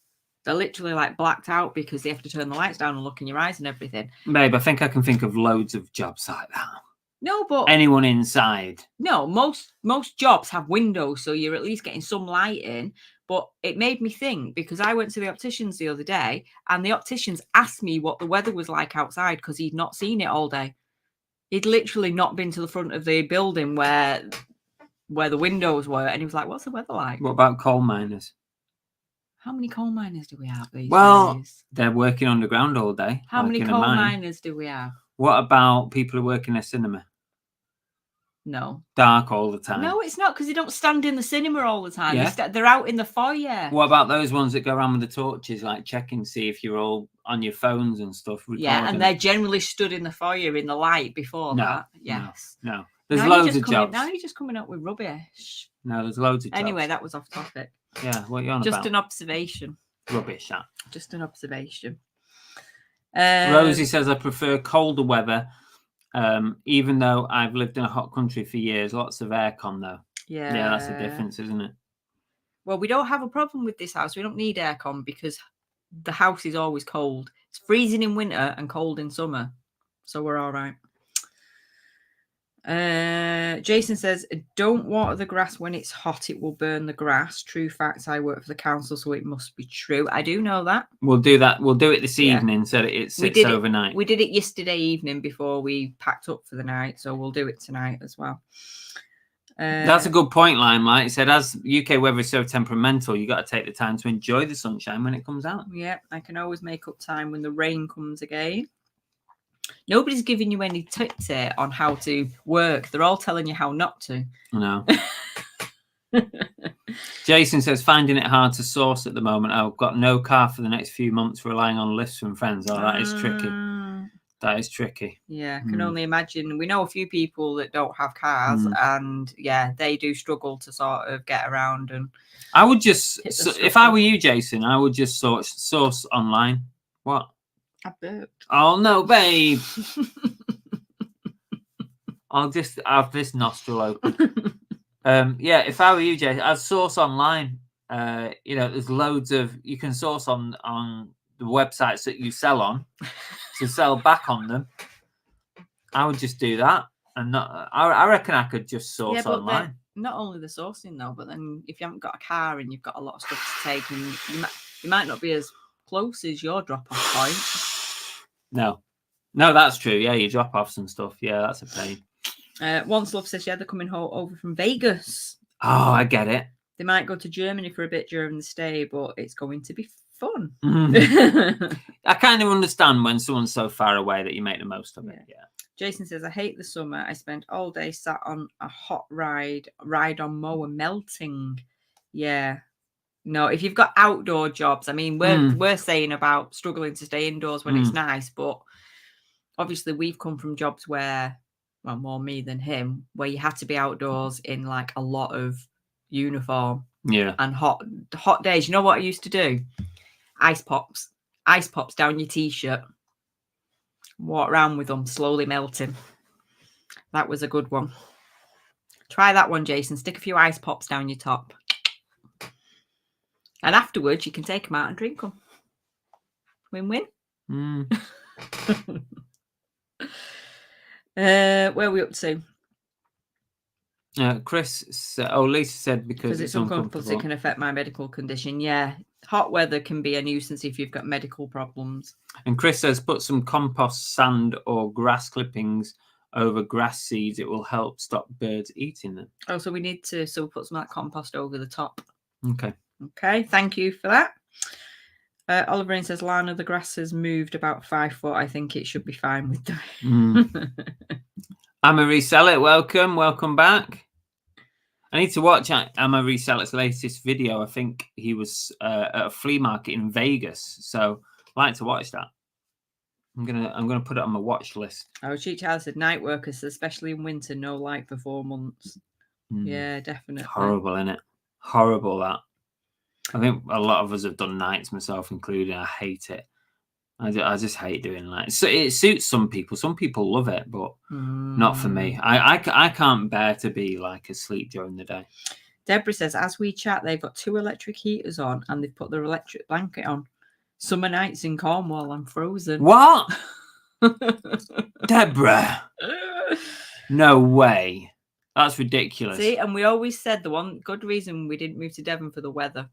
Speaker 3: They're literally like blacked out because they have to turn the lights down and look in your eyes and everything.
Speaker 1: Babe, I think I can think of loads of jobs like that.
Speaker 3: No, but
Speaker 1: anyone inside.
Speaker 3: No, most jobs have windows, so you're at least getting some light in. But it made me think, because I went to the opticians the other day and the opticians asked me what the weather was like outside because he'd not seen it all day. He'd literally not been to the front of the building where the windows were, and he was like, "What's the weather like?"
Speaker 1: What about coal miners?
Speaker 3: How many coal miners do we have these days?
Speaker 1: They're working underground all day.
Speaker 3: How many coal miners do we have?
Speaker 1: What about people who work in a cinema?
Speaker 3: No.
Speaker 1: Dark all the time.
Speaker 3: No, it's not, because they don't stand in the cinema all the time.
Speaker 1: Yeah.
Speaker 3: They're out in the foyer.
Speaker 1: What about those ones that go around with the torches, like checking, see if you're all on your phones and stuff?
Speaker 3: Yeah, and they're generally stood in the foyer in the light before that. Yes.
Speaker 1: No. There's loads of jobs.
Speaker 3: Now you're just coming up with rubbish.
Speaker 1: No, there's loads of jobs.
Speaker 3: Anyway, that was off topic.
Speaker 1: Yeah, what are you on about?
Speaker 3: Just an observation.
Speaker 1: Rubbish, that.
Speaker 3: Just an observation.
Speaker 1: Rosie says, I prefer colder weather, even though I've lived in a hot country for years. Lots of aircon, though.
Speaker 3: Yeah.
Speaker 1: Yeah, that's the difference, isn't it?
Speaker 3: Well, we don't have a problem with this house. We don't need aircon because the house is always cold. It's freezing in winter and cold in summer. So we're all right. Jason says, don't water the grass when it's hot, it will burn the grass. True facts. I work for the council, so it must be true. I do know that. We'll do that. We'll do it this evening so that it sits overnight. We did it yesterday evening before we packed up for the night, so we'll do it tonight as well. That's a good point, Limelight. It said, as UK weather is so temperamental, you got to take the time to enjoy the sunshine when it comes out. Yeah, I can always make up time when the rain comes again. Nobody's giving you any tips here on how to work. They're all telling you how not to. No. Jason says, finding it hard to source at the moment. I've got no car for the next few months, relying on lifts from friends. Oh, that is tricky. That is tricky. Yeah, I can only imagine. We know a few people that don't have cars, and yeah, they do struggle to sort of get around. And I would just, if I were you, Jason, I would just source online. What? I burped. Oh no, babe. I'll just have this nostril open. Yeah, if I were you, Jason, I'd source online. There's loads of, you can source on the websites that you sell on to sell back on them. I would just do that, and I reckon I could just source online. Not only the sourcing though, but then if you haven't got a car and you've got a lot of stuff to take, and you might not be as close as your drop-off point. No, that's true. Yeah, you drop off some stuff. Yeah, that's a pain. Once Love says, yeah, they're coming over from Vegas. Oh, I get it. They might go to Germany for a bit during the stay, but it's going to be fun. I kind of understand when someone's so far away that you make the most of it. Yeah. Jason says, I hate the summer. I spent all day sat on a hot ride on mower melting. Yeah. No, if you've got outdoor jobs, I mean, we're saying about struggling to stay indoors when it's nice, but obviously we've come from jobs where, well, more me than him, where you had to be outdoors in like a lot of uniform. Yeah. And hot days. You know what I used to do? Ice pops down your t-shirt. Walk around with them, slowly melting. That was a good one. Try that one, Jason. Stick a few ice pops down your top. And afterwards, you can take them out and drink them. Win-win. Where are we up to?
Speaker 1: Lisa said because it's uncomfortable.
Speaker 3: It can affect my medical condition. Yeah, hot weather can be a nuisance if you've got medical problems.
Speaker 1: And Chris says put some compost, sand or grass clippings over grass seeds. It will help stop birds eating them.
Speaker 3: Oh, so we need to put some of that compost over the top.
Speaker 1: Okay.
Speaker 3: Thank you for that. Oliver says, Lana, the grass has moved about 5 foot. I think it should be fine with that.
Speaker 1: I'm a Reseller. Welcome back. I need to watch I'm a Reseller's latest video. I think he was at a flea market in Vegas, so I'd like to watch that. I'm gonna put it on my watch list.
Speaker 3: Oh, Cheech Charles said night workers, especially in winter, no light for 4 months. Yeah, definitely.
Speaker 1: Horrible, isn't it? Horrible that. I think a lot of us have done nights, myself included. I hate it. I just hate doing that. So it suits some people. Some people love it, but not for me. I can't bear to be like asleep during the day.
Speaker 3: Deborah says, as we chat, they've got 2 electric heaters on and they've put their electric blanket on. Summer nights in Cornwall, I'm frozen.
Speaker 1: What? Deborah. No way. That's ridiculous.
Speaker 3: See, and we always said the one good reason we didn't move to Devon for the weather.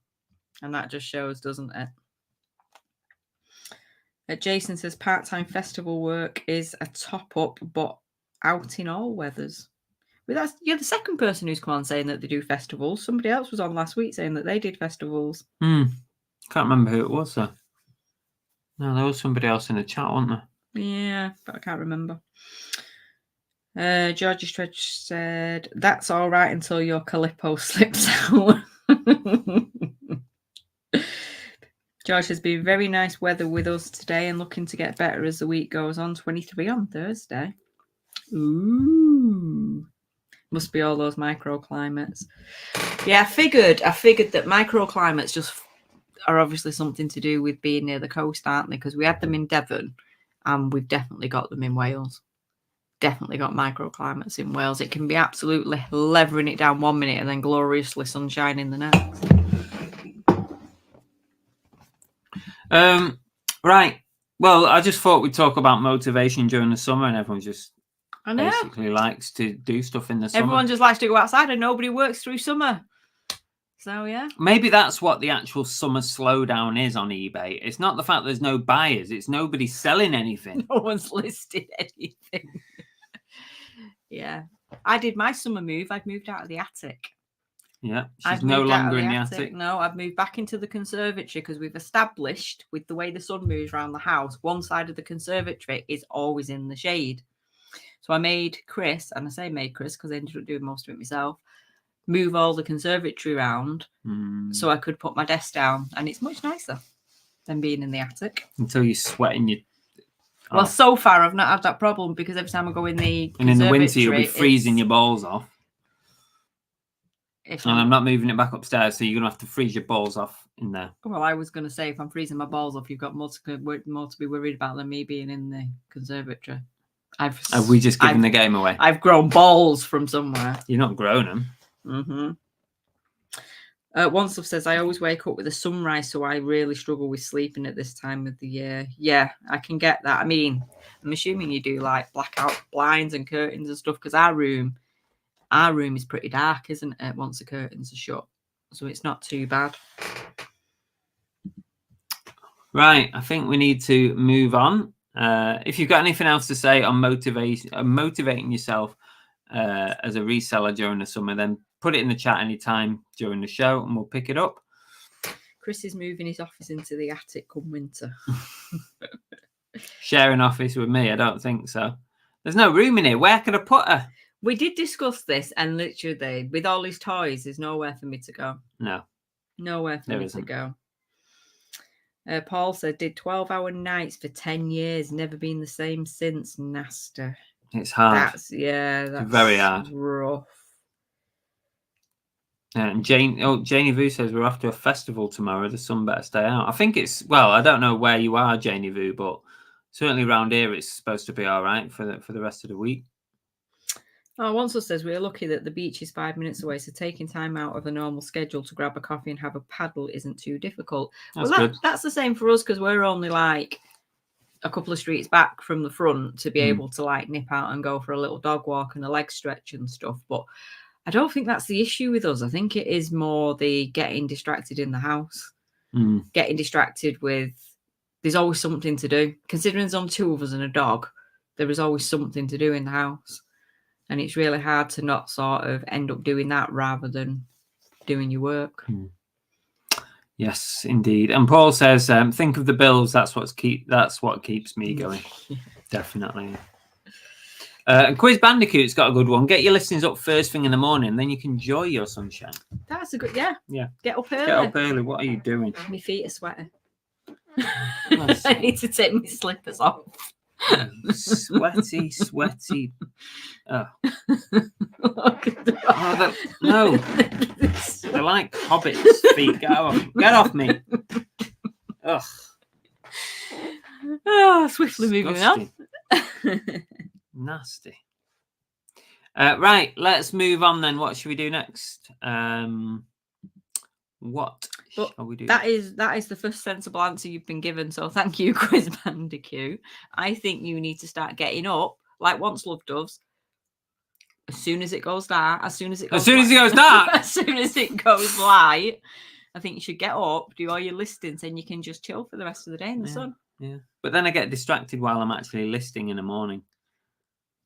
Speaker 3: And that just shows, doesn't it? Jason says part-time festival work is a top-up, but out in all weathers. Well, you're the second person who's come on saying that they do festivals. Somebody else was on last week saying that they did festivals.
Speaker 1: Can't remember who it was, though. No, there was somebody else in the chat, wasn't there?
Speaker 3: Yeah, but I can't remember. Georgie Stretch said, that's all right until your Calippo slips out. George has been very nice weather with us today and looking to get better as the week goes on. 23 on Thursday. Ooh. Must be all those microclimates. Yeah, I figured that microclimates just are obviously something to do with being near the coast, aren't they? Because we had them in Devon and we've definitely got them in Wales. Definitely got microclimates in Wales. It can be absolutely levering it down 1 minute and then gloriously sunshining the next.
Speaker 1: Right. Well, I just thought we'd talk about motivation during the summer, and everyone just basically likes to do stuff in the summer.
Speaker 3: Everyone just likes to go outside and nobody works through summer. So, yeah.
Speaker 1: Maybe that's what the actual summer slowdown is on eBay. It's not the fact there's no buyers. It's nobody selling anything.
Speaker 3: No one's listed anything. Yeah. I did my summer move. I've moved out of the attic.
Speaker 1: Yeah, she's no longer in the attic.
Speaker 3: No, I've moved back into the conservatory because we've established with the way the sun moves around the house, one side of the conservatory is always in the shade. So I made Chris, and I say made Chris because I ended up doing most of it myself, move all the conservatory around so I could put my desk down, and it's much nicer than being in the attic.
Speaker 1: Until you're sweating your...
Speaker 3: Well, so far I've not had that problem because every time I go in the
Speaker 1: and in the winter you'll be freezing your balls off. And I'm not moving it back upstairs, so you're going to have to freeze your balls off in there.
Speaker 3: Well, I was going to say, if I'm freezing my balls off, you've got more to be worried about than me being in the conservatory. Have
Speaker 1: we just given the game away?
Speaker 3: I've grown balls from somewhere.
Speaker 1: You're not grown them.
Speaker 3: One stuff says, I always wake up with a sunrise, so I really struggle with sleeping at this time of the year. Yeah, I can get that. I mean, I'm assuming you do like blackout blinds and curtains and stuff, because our room is pretty dark, isn't it, once the curtains are shut? So it's not too bad. Right, I think we need to move on. If you've got anything else to say on motivating yourself as a reseller during the summer, then put it in the chat anytime during the show and we'll pick it up. Chris is moving his office into the attic come winter. Sharing office with me? I don't think so. There's no room in here. Where could I put her? We did discuss this, and literally, with all his toys, there's nowhere for me to go. No. Nowhere for me to go. Paul said, did 12-hour nights for 10 years, never been the same since. Nasty. It's hard. That's very hard. Rough. And Janie Vu says, we're off to a festival tomorrow. The sun better stay out. I think it's, well, I don't know where you are, Janie Vu, but certainly around here it's supposed to be all right for the rest of the week. Oh, Wansel says we're lucky that the beach is 5 minutes away, so taking time out of a normal schedule to grab a coffee and have a paddle isn't too difficult.
Speaker 1: That's good.
Speaker 3: That's the same for us because we're only like a couple of streets back from the front to be able to like nip out and go for a little dog walk and a leg stretch and stuff. But I don't think that's the issue with us. I think it is more the getting distracted in the house, getting distracted with. There's always something to do. Considering there's only 2 of us and a dog, there is always something to do in the house. And it's really hard to not sort of end up doing that rather than doing your work.
Speaker 1: Yes, indeed. And Paul says, think of the bills. That's what keeps me going. Definitely. And Quiz Bandicoot's got a good one. Get your listings up first thing in the morning, then you can enjoy your sunshine.
Speaker 3: That's a good, yeah. Get up early.
Speaker 1: Get up early. What are you doing?
Speaker 3: My feet are sweating. I need to take my slippers off.
Speaker 1: Sweaty. Oh. No. They're like hobbits' feet. Get off me. Ugh.
Speaker 3: Oh, swiftly moving on.
Speaker 1: Nasty. Right, let's move on then. What should we do next? What shall we do?
Speaker 3: That is the first sensible answer you've been given. So thank you, Quiz Bandicoot. I think you need to start getting up like Once Love does. As soon as it goes dark, as soon as it goes dark, as soon as it goes light, I think you should get up, do all your listings, and you can just chill for the rest of the day in the sun.
Speaker 1: Yeah, but then I get distracted while I'm actually listing in the morning.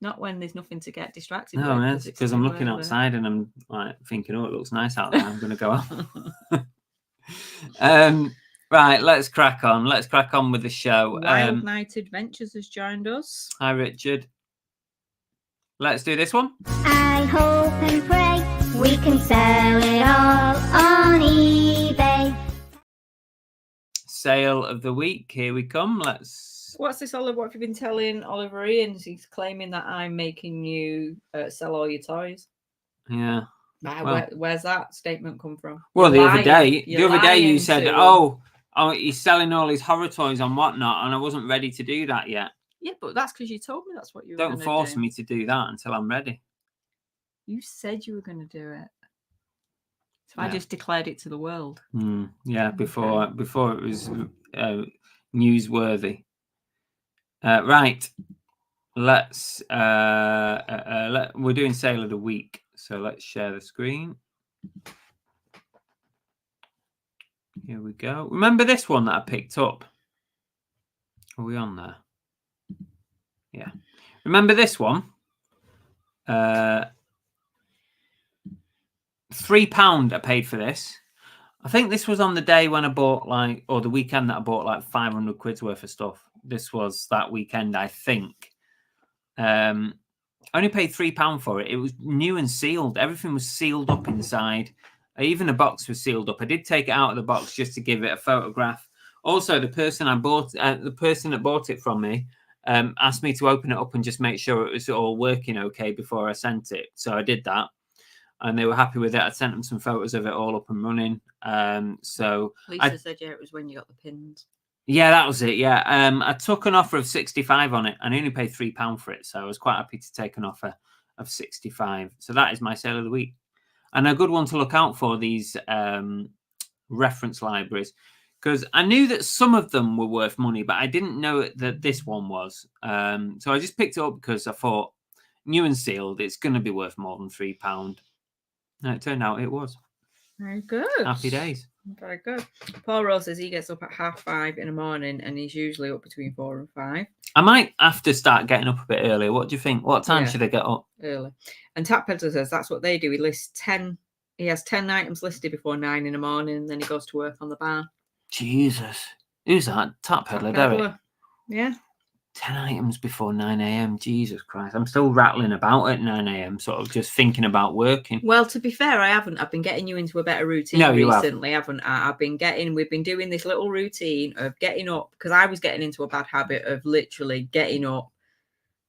Speaker 3: Not when there's nothing to get distracted.
Speaker 1: No, man, because I'm looking outside and I'm like thinking, oh, it looks nice out there. I'm going to go out. Right, let's crack on. Let's crack on with the show.
Speaker 3: Wild Night Adventures has joined us.
Speaker 1: Hi, Richard. Let's do this one.
Speaker 4: I hope and pray we can sell it all on eBay.
Speaker 1: Sale of the week. Here we come.
Speaker 3: What's this, Oliver? What have you been telling Oliver Ian? He's claiming that I'm making you sell all your toys.
Speaker 1: Yeah.
Speaker 3: Well, where's that statement come from?
Speaker 1: Well, the other day you said, oh, he's selling all his horror toys and whatnot, and I wasn't ready to do that yet.
Speaker 3: Yeah, but that's because you told me that's what you were going to do.
Speaker 1: Don't force me to do that until I'm ready.
Speaker 3: You said you were going to do it. So I just declared it to the world.
Speaker 1: Yeah, before it was newsworthy. Right, let's we're doing sale of the week, so let's share the screen. Here we go. Remember this one that I picked up? Are we on there? Yeah. Remember this one? £3 I paid for this. I think this was on the day when I bought or the weekend that I bought like 500 quid's worth of stuff. This was that weekend, I think. I only paid £3 for it. It was new and sealed. Everything was sealed up inside. Even the box was sealed up. I did take it out of the box just to give it a photograph. Also, the person that bought it from me asked me to open it up and just make sure it was all working okay before I sent it. So I did that. And they were happy with it. I sent them some photos of it all up and running. So
Speaker 3: Lisa said, yeah, it was when you got the pins.
Speaker 1: Yeah, that was it. Yeah. I took an offer of 65 on it and I only paid £3 for it. So I was quite happy to take an offer of 65. So that is my sale of the week. And a good one to look out for, these reference libraries, because I knew that some of them were worth money, but I didn't know that this one was. So I just picked it up because I thought, new and sealed, it's going to be worth more than £3. And it turned out it was.
Speaker 3: Very good.
Speaker 1: Happy days.
Speaker 3: Very good. Paul Rose says he gets up at 5:30 in the morning and he's usually up between 4 and 5.
Speaker 1: I might have to start getting up a bit earlier. What do you think? What time should I get up?
Speaker 3: Early. And Tap Peddler says that's what they do. He lists 10. He has 10 items listed before 9 in the morning, and then he goes to work on the barn.
Speaker 1: Jesus. Who's that? Tap Peddler, Derek?
Speaker 3: Yeah.
Speaker 1: 10 items before 9 a.m. Jesus Christ. I'm still rattling about at 9 a.m., sort of just thinking about working.
Speaker 3: Well, to be fair, I haven't. I've been getting you into a better routine recently, haven't I? We've been doing this little routine of getting up, because I was getting into a bad habit of literally getting up,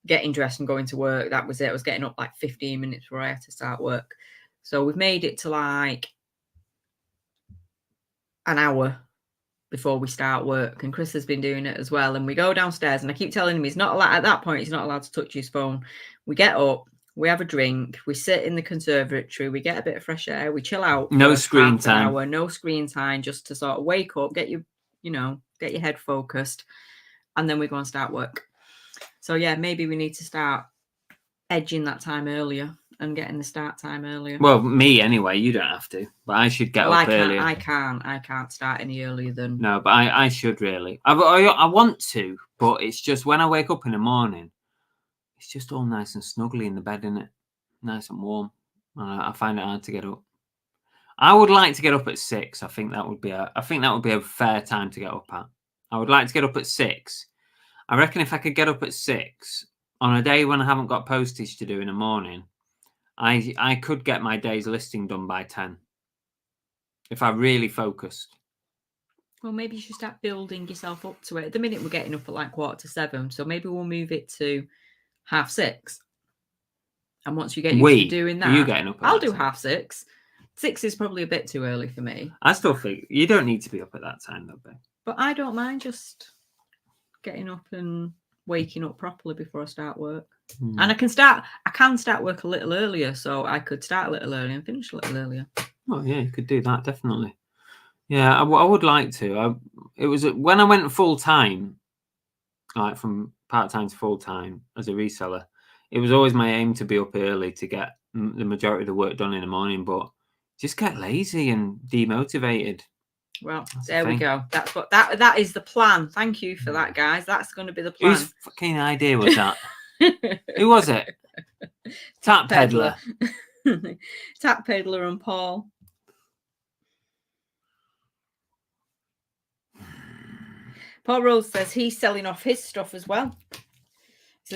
Speaker 3: getting dressed and going to work. That was it. I was getting up like 15 minutes before I had to start work. So we've made it to like an hour before we start work, and Chris has been doing it as well. And we go downstairs, and I keep telling him he's not allowed, at that point he's not allowed to touch his phone. We get up, we have a drink, we sit in the conservatory, we get a bit of fresh air, we chill out.
Speaker 1: No
Speaker 3: for
Speaker 1: screen
Speaker 3: half an
Speaker 1: time.
Speaker 3: hour, no screen time, just to sort of wake up, get your head focused, and then we go and start work. So yeah, maybe we need to start edging that time earlier and getting the start time earlier.
Speaker 1: Well, me anyway. You don't have to, but I should get up earlier.
Speaker 3: I can't start any earlier than.
Speaker 1: No, but I should really. I want to, but it's just when I wake up in the morning, it's just all nice and snuggly in the bed, isn't it? Nice and warm. I find it hard to get up. I would like to get up at 6. I think that would be a fair time to get up at. I would like to get up at 6. I reckon if I could get up at 6 on a day when I haven't got postage to do in the morning, I could get my day's listing done by 10 if I really focused.
Speaker 3: Well, maybe you should start building yourself up to it. At the minute, we're getting up at like 7:15, so maybe we'll move it to 6:30. And once you get used to doing that,
Speaker 1: are you getting up?
Speaker 3: I'll do 6:30. 6 is probably a bit too early for me.
Speaker 1: I still think you don't need to be up at that time, though, babe.
Speaker 3: But I don't mind just getting up and waking up properly before I start work. And I can start work a little earlier, so I could start a little earlier and finish a little earlier.
Speaker 1: Oh yeah, you could do that, definitely. Yeah, I would like to. It was when I went full time, like from part time to full time as a reseller. It was always my aim to be up early to get the majority of the work done in the morning, but just get lazy and demotivated.
Speaker 3: Well, there we go. That's what that is the plan. Thank you for that, guys. That's going to be the plan.
Speaker 1: Whose fucking idea was that? Who was it? Tap Peddler.
Speaker 3: Tap Peddler and Paul. Paul Rose says he's selling off his stuff as well.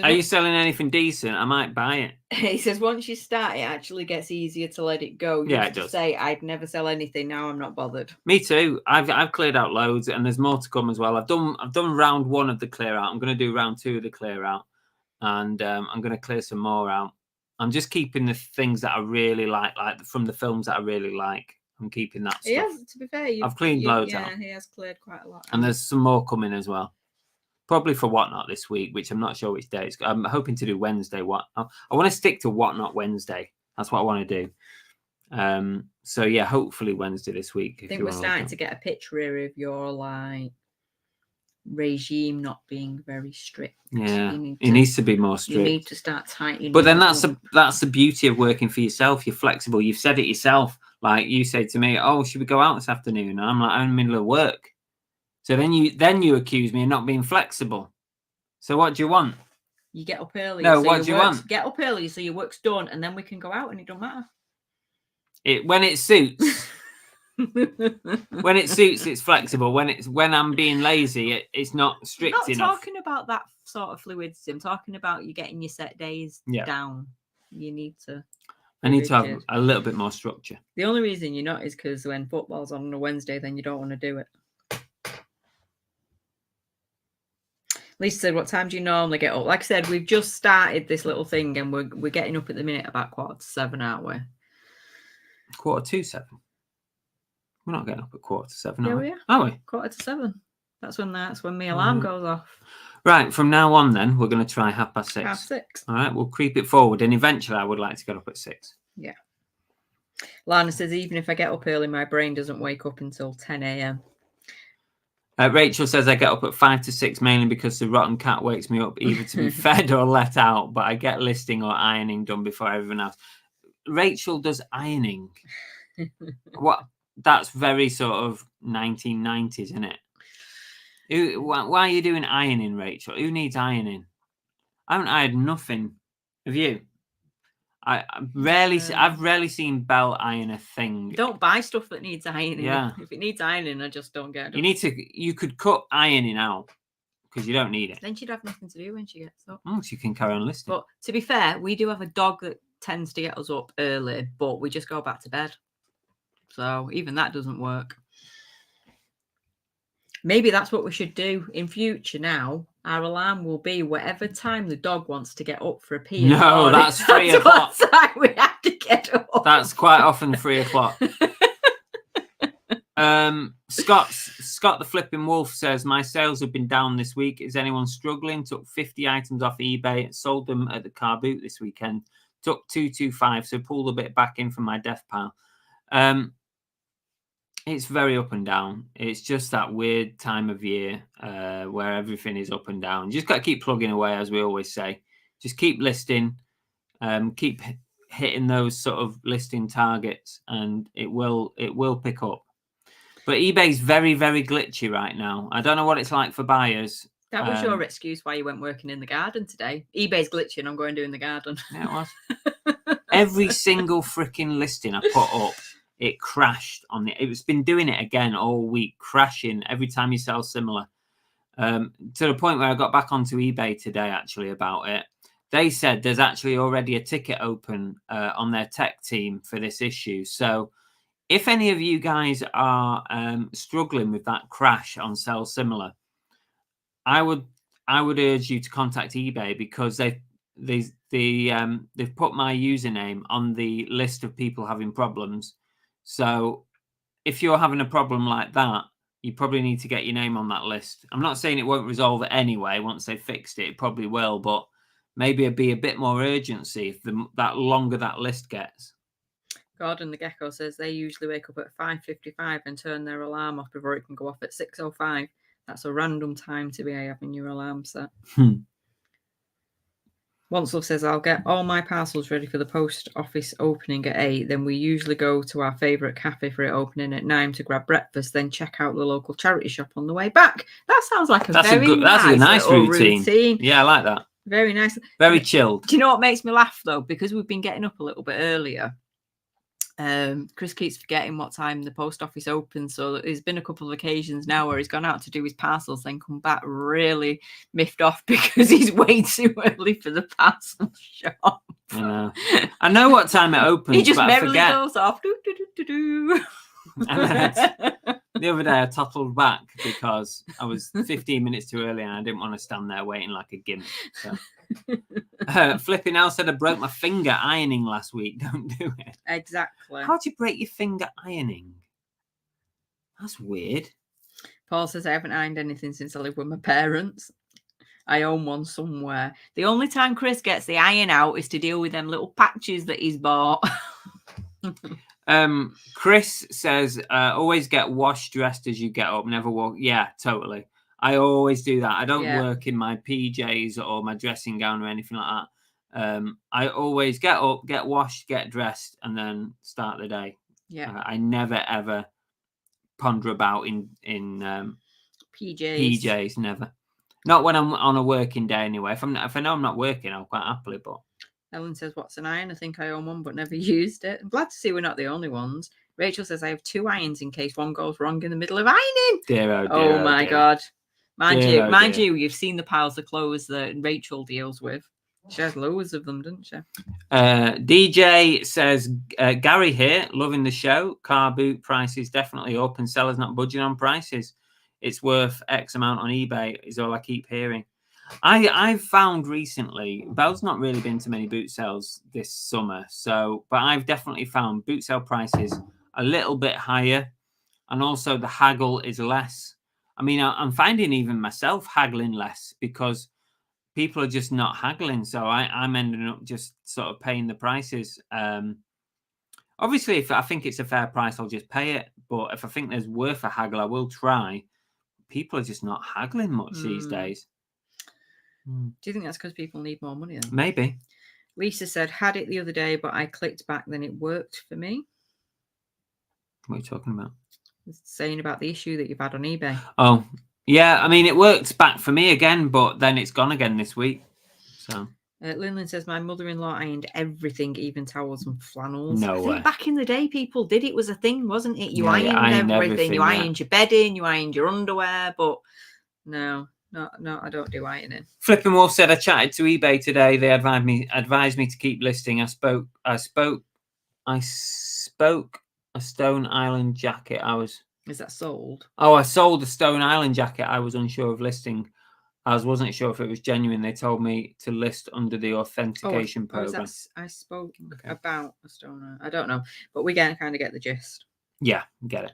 Speaker 1: Are you selling anything decent? I might buy it.
Speaker 3: He says once you start, it actually gets easier to let it go.
Speaker 1: Yeah, it does.
Speaker 3: Say I'd never sell anything. Now I'm not bothered.
Speaker 1: Me too. I've cleared out loads, and there's more to come as well. I've done round 1 of the clear out. I'm going to do round 2 of the clear out, and I'm going to clear some more out. I'm just keeping the things that I really like from the films that I really like. I'm keeping that stuff.
Speaker 3: Yes, to be fair,
Speaker 1: I've cleaned loads out.
Speaker 3: Yeah, he has cleared quite a lot.
Speaker 1: And there's some more coming as well. Probably for Whatnot this week, which I'm not sure which day. I'm hoping to do Wednesday. I want to stick to Whatnot Wednesday. That's what I want to do. So yeah, hopefully Wednesday this week.
Speaker 3: I think we're starting to get a picture of your regime not being very strict.
Speaker 1: Yeah, it needs to be more strict.
Speaker 3: You need to start tightening.
Speaker 1: But then that's the beauty of working for yourself. You're flexible. You've said it yourself. Like you say to me, "Oh, should we go out this afternoon?" And I'm like, "I'm in the middle of work." So then you accuse me of not being flexible. So what do you want?
Speaker 3: You get up early.
Speaker 1: No, what do you want?
Speaker 3: Get up early so your work's done, and then we can go out, and it don't matter.
Speaker 1: When it suits. When it suits, it's flexible. When I'm being lazy, it's not strict enough.
Speaker 3: I'm not talking about that sort of fluidity. I'm talking about you getting your set days down. You need to.
Speaker 1: I need to have a little bit more structure.
Speaker 3: The only reason you're not is because when football's on a Wednesday, then you don't want to do it. Lisa said, what time do you normally get up? Like I said, we've just started this little thing and we're getting up at the minute about 7:15, aren't we?
Speaker 1: 7:15. We're not getting up at 7:15,
Speaker 3: yeah,
Speaker 1: are we?
Speaker 3: We are.
Speaker 1: Are we?
Speaker 3: 7:15. That's when my alarm goes off.
Speaker 1: Right, from now on then, we're going to try 6:30.
Speaker 3: 6:30.
Speaker 1: All right, we'll creep it forward and eventually I would like to get up at 6.
Speaker 3: Yeah. Lana says, even if I get up early, my brain doesn't wake up until 10 a.m.
Speaker 1: Rachel says I get up at 5 to 6 mainly because the rotten cat wakes me up either to be fed or let out, but I get listing or ironing done before everyone else. Rachel does ironing. What? That's very sort of 1990s, isn't it? Why are you doing ironing, Rachel? Who needs ironing? I haven't ironed nothing. Have you? I've rarely seen Belle iron a thing.
Speaker 3: Don't buy stuff that needs ironing.
Speaker 1: Yeah.
Speaker 3: If it needs ironing, I just don't get it.
Speaker 1: You could cut ironing out because you don't need it.
Speaker 3: Then she'd have nothing to do when she gets up.
Speaker 1: So you can carry on listening.
Speaker 3: But to be fair, we do have a dog that tends to get us up early, but we just go back to bed. So even that doesn't work. Maybe that's what we should do in future now. Our alarm will be whatever time the dog wants to get up for a pee.
Speaker 1: No, that's 3 o'clock.
Speaker 3: What time we have to get up.
Speaker 1: That's quite often 3 o'clock. Scott the Flipping Wolf says, my sales have been down this week. Is anyone struggling? Took 50 items off eBay and sold them at the car boot this weekend. It's up 225, so pulled a bit back in from my death pile. It's very up and down. It's just that weird time of year where everything is up and down. You just got to keep plugging away, as we always say. Just keep listing, keep hitting those sort of listing targets, and it will pick up. But eBay's very, very glitchy right now. I don't know what it's like for buyers.
Speaker 3: That was your excuse why you went working in the garden today. eBay's glitching. I'm going to do in the garden.
Speaker 1: Yeah, it was. Every single freaking listing I put up, it crashed on the. It's been doing it again all week, crashing every time you sell similar. To the point where I got back onto eBay today actually about it. They said there's actually already a ticket open on their tech team for this issue. So if any of you guys are struggling with that crash on Sell Similar, I would urge you to contact eBay, because they've put my username on the list of people having problems. So if you're having a problem like that, you probably need to get your name on that list. I'm not saying it won't resolve it anyway. Once they fixed it, it probably will, but maybe it'd be a bit more urgency if that longer that list gets.
Speaker 3: Gordon the Gecko says they usually wake up at 5:55 and turn their alarm off before it can go off at 6:05. That's a random time to be having your alarm set. Once Love says, I'll get all my parcels ready for the post office opening at 8. Then we usually go to our favourite cafe for it opening at 9 to grab breakfast, then check out the local charity shop on the way back. That sounds like that's a nice routine.
Speaker 1: Yeah, I like that.
Speaker 3: Very nice.
Speaker 1: Very chilled.
Speaker 3: Do you know what makes me laugh, though? Because we've been getting up a little bit earlier. Chris keeps forgetting what time the post office opens, so there's been a couple of occasions now where he's gone out to do his parcels, then come back really miffed off because he's way too early for the parcel shop.
Speaker 1: I know what time it opens.
Speaker 3: He just
Speaker 1: but
Speaker 3: merrily
Speaker 1: I forget.
Speaker 3: goes off. Do, do, do, do, do.
Speaker 1: The other day I tottled back because I was 15 minutes too early and I didn't want to stand there waiting like a gimp. So. Flipping out said I broke my finger ironing last week. Don't do it.
Speaker 3: Exactly.
Speaker 1: How'd you break your finger ironing? That's weird.
Speaker 3: Paul says I haven't ironed anything since I lived with my parents. I own one somewhere. The only time Chris gets the iron out is to deal with them little patches that he's bought.
Speaker 1: Chris says always get washed dressed as you get up, never walk. Yeah, totally. I always do that. I don't work in my PJs or my dressing gown or anything like that. I always get up, get washed, get dressed, and then start the day.
Speaker 3: Yeah.
Speaker 1: I never ever ponder about in PJs. Never. Not when I'm on a working day anyway. If I know I'm not working, I'll quite happily. But
Speaker 3: Ellen says, "What's an iron? I think I own one, but never used it." I'm glad to see we're not the only ones. Rachel says, "I have 2 irons in case one goes wrong in the middle of ironing."
Speaker 1: Dear, oh dear,
Speaker 3: oh my
Speaker 1: dear.
Speaker 3: God. Mind
Speaker 1: dear.
Speaker 3: you, you've seen the piles of clothes that Rachel deals with. She has loads of them, doesn't she?
Speaker 1: DJ says, Gary here, loving the show. Car boot prices definitely up and sellers not budging on prices. It's worth X amount on eBay is all I keep hearing. I've found recently, Belle's not really been to many boot sales this summer, but I've definitely found boot sale prices a little bit higher, and also the haggle is less. I mean, I'm finding even myself haggling less because people are just not haggling. So I'm ending up just sort of paying the prices. Obviously, if I think it's a fair price, I'll just pay it. But if I think there's worth a haggle, I will try. People are just not haggling much these days.
Speaker 3: Do you think that's because people need more money then?
Speaker 1: Maybe.
Speaker 3: Lisa said, had it the other day, but I clicked back, then it worked for me.
Speaker 1: What are you talking about?
Speaker 3: Saying about the issue that you've had on eBay.
Speaker 1: Oh, yeah. I mean, it worked back for me again, but then it's gone again this week. So
Speaker 3: Linlin says, my mother-in-law ironed everything, even towels and flannels.
Speaker 1: No
Speaker 3: I
Speaker 1: way.
Speaker 3: think back in the day, people did. It was a thing, wasn't it? You
Speaker 1: Yeah,
Speaker 3: ironed everything. You
Speaker 1: yeah.
Speaker 3: ironed your bedding, you ironed your underwear, but no, I don't do ironing.
Speaker 1: Flipping Wolf said, I chatted to eBay today. They advised me to keep listing. I spoke a Stone Island jacket.
Speaker 3: Is that sold?
Speaker 1: Oh, I sold a Stone Island jacket. I was unsure of listing. I wasn't sure if it was genuine. They told me to list under the authentication program.
Speaker 3: I spoke about a Stone Island. I don't know, but we kind of get the gist.
Speaker 1: Yeah, get it.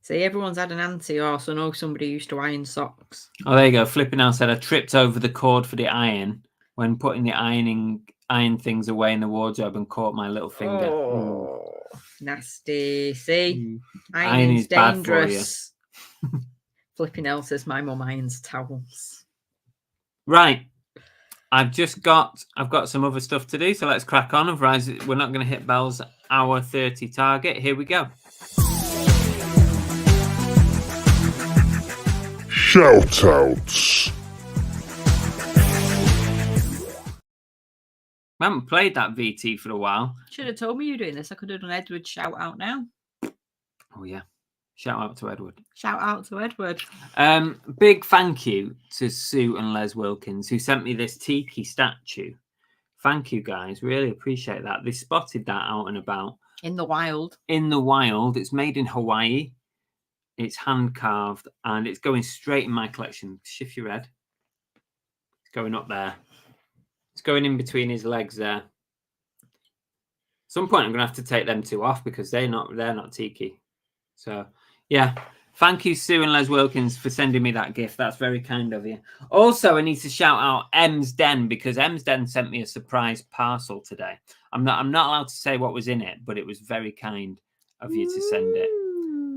Speaker 3: See, everyone's had an auntie or also know somebody who used to iron socks.
Speaker 1: Oh, there you go. Flipping out said, I tripped over the cord for the iron when putting the iron things away in the wardrobe and caught my little finger.
Speaker 3: Oh, nasty. See,
Speaker 1: Iron
Speaker 3: ironing's
Speaker 1: is bad for you.
Speaker 3: dangerous. Flipping hell says my mum irons towels.
Speaker 1: Right. I've got some other stuff to do, so let's crack on. Otherwise, we're not going to hit Belle's hour 30 target. Here we go.
Speaker 5: Shoutouts.
Speaker 1: We haven't played that VT for a while.
Speaker 3: Should have told me you were doing this. I could have done Edward's shout out now.
Speaker 1: Oh, yeah. Shout out to Edward.
Speaker 3: Shout out to Edward.
Speaker 1: Big thank you to Sue and Les Wilkins, who sent me this tiki statue. Thank you, guys. Really appreciate that. They spotted that out and about.
Speaker 3: In the wild.
Speaker 1: In the wild. It's made in Hawaii. It's hand carved and it's going straight in my collection. Shift your head. It's going up there. It's going in between his legs there. At some point, I'm going to have to take them two off because they're not tiki. So, yeah. Thank you, Sue and Les Wilkins, for sending me that gift. That's very kind of you. Also, I need to shout out M's Den because M's Den sent me a surprise parcel today. I'm not allowed to say what was in it, but it was very kind of you to send it.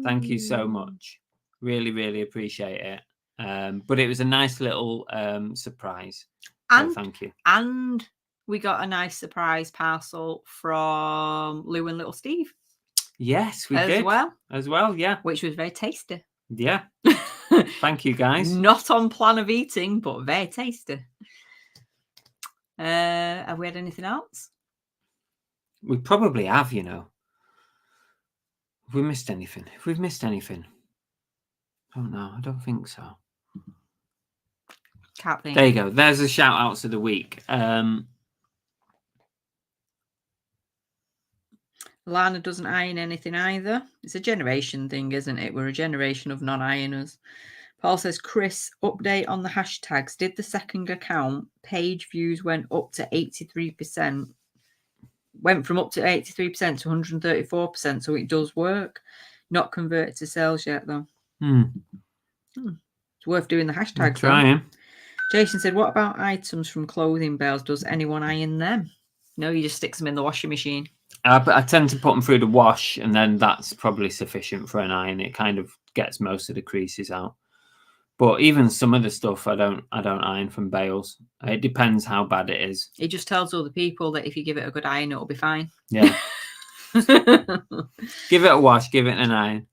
Speaker 1: Thank you so much. Really, really appreciate it. But it was a nice little surprise. So thank you.
Speaker 3: And we got a nice surprise parcel from Lou and Little Steve.
Speaker 1: Yes, we did. As well, yeah.
Speaker 3: Which was very tasty.
Speaker 1: Yeah. Thank you, guys.
Speaker 3: Not on plan of eating, but very tasty. Have we had anything else?
Speaker 1: We probably have, you know. Have we missed anything? If we've missed anything. I don't know. I don't think so.
Speaker 3: Can't think.
Speaker 1: There you go. There's the shout outs of the week.
Speaker 3: Lana doesn't iron anything either. It's a generation thing, isn't it? We're a generation of non-ironers. Paul says, Chris, update on the hashtags. Did the second account page views went up to 83%? Went from up to 83% to 134%, so it does work. Not converted to sales yet, though. It's worth doing the hashtags.
Speaker 1: Trying.
Speaker 3: Jason said, what about items from clothing bales? Does anyone iron them? No, you just stick them in the washing machine.
Speaker 1: I tend to put them through the wash, and then that's probably sufficient for an iron. It kind of gets most of the creases out. But even some of the stuff, I don't iron from bales. It depends how bad it is.
Speaker 3: It just tells other people that if you give it a good iron, it'll be fine.
Speaker 1: Yeah. Give it a wash. Give it an iron.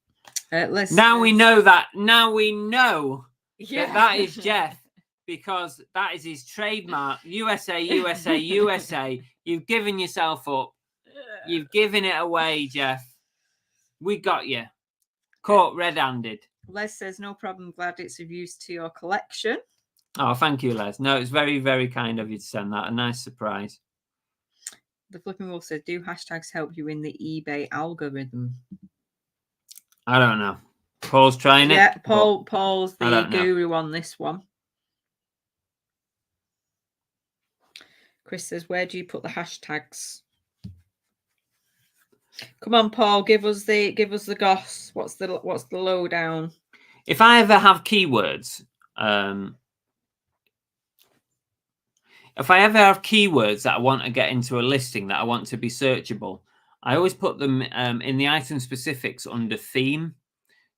Speaker 1: We know that. Now we know that is Jeff, because that is his trademark. USA, USA, USA. You've given yourself up. You've given it away, Jeff. We got you. Caught red-handed.
Speaker 3: Les says, no problem. Glad it's of use to your collection.
Speaker 1: Oh, thank you, Les. No, it's very, very kind of you to send that. A nice surprise.
Speaker 3: The Flipping Wolf says, do hashtags help you in the eBay algorithm?
Speaker 1: I don't know. Paul's trying it.
Speaker 3: Yeah, Paul's the guru on this one. Chris says, where do you put the hashtags? Come on, Paul, give us the goss. What's the lowdown?
Speaker 1: If I ever have keywords, that I want to get into a listing that I want to be searchable, I always put them in the item specifics under theme.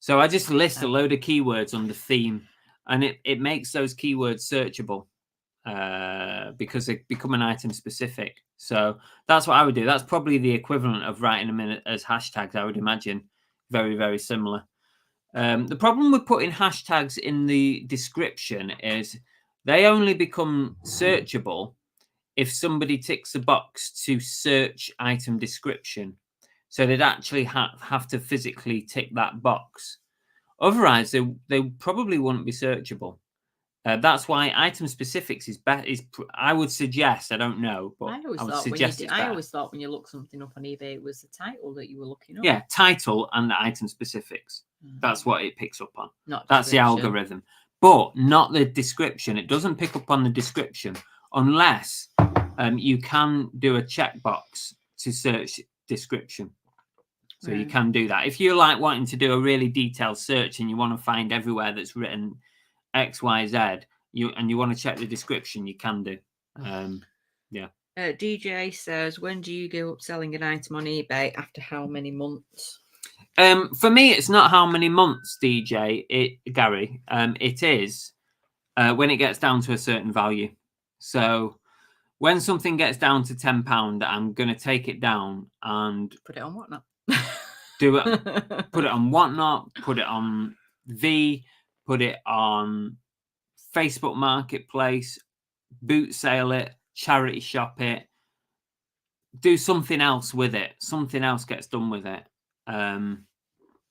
Speaker 1: So I just list a load of keywords under theme, and it makes those keywords searchable because they become an item specific. So that's what I would do. That's probably the equivalent of writing them in as hashtags, I would imagine. Very, very similar. The problem with putting hashtags in the description is they only become searchable if somebody ticks a box to search item description. So they'd actually have to physically tick that box. Otherwise, they probably wouldn't be searchable. That's why item specifics is better. I would suggest. I don't know, but I would suggest it's better.
Speaker 3: I always thought when you look something up on eBay, it was the title that you were looking up.
Speaker 1: Yeah, title and the item specifics. That's what it picks up on.
Speaker 3: That's
Speaker 1: the algorithm, but not the description. It doesn't pick up on the description unless you can do a checkbox to search description. So you can do that. If you're like wanting to do a really detailed search and you want to find everywhere that's written X, Y, Z, and you want to check the description, you can do. Yeah.
Speaker 3: DJ says, when do you give up selling an item on eBay? After how many months?
Speaker 1: For me, it's not how many months, Gary. It is when it gets down to a certain value. So when something gets down to £10, I'm going to take it down and
Speaker 3: Put it on Whatnot.
Speaker 1: do it. Put it on Whatnot. Put it on Put it on Facebook Marketplace. Boot sale it. Charity shop it. Do something else with it. Something else gets done with it.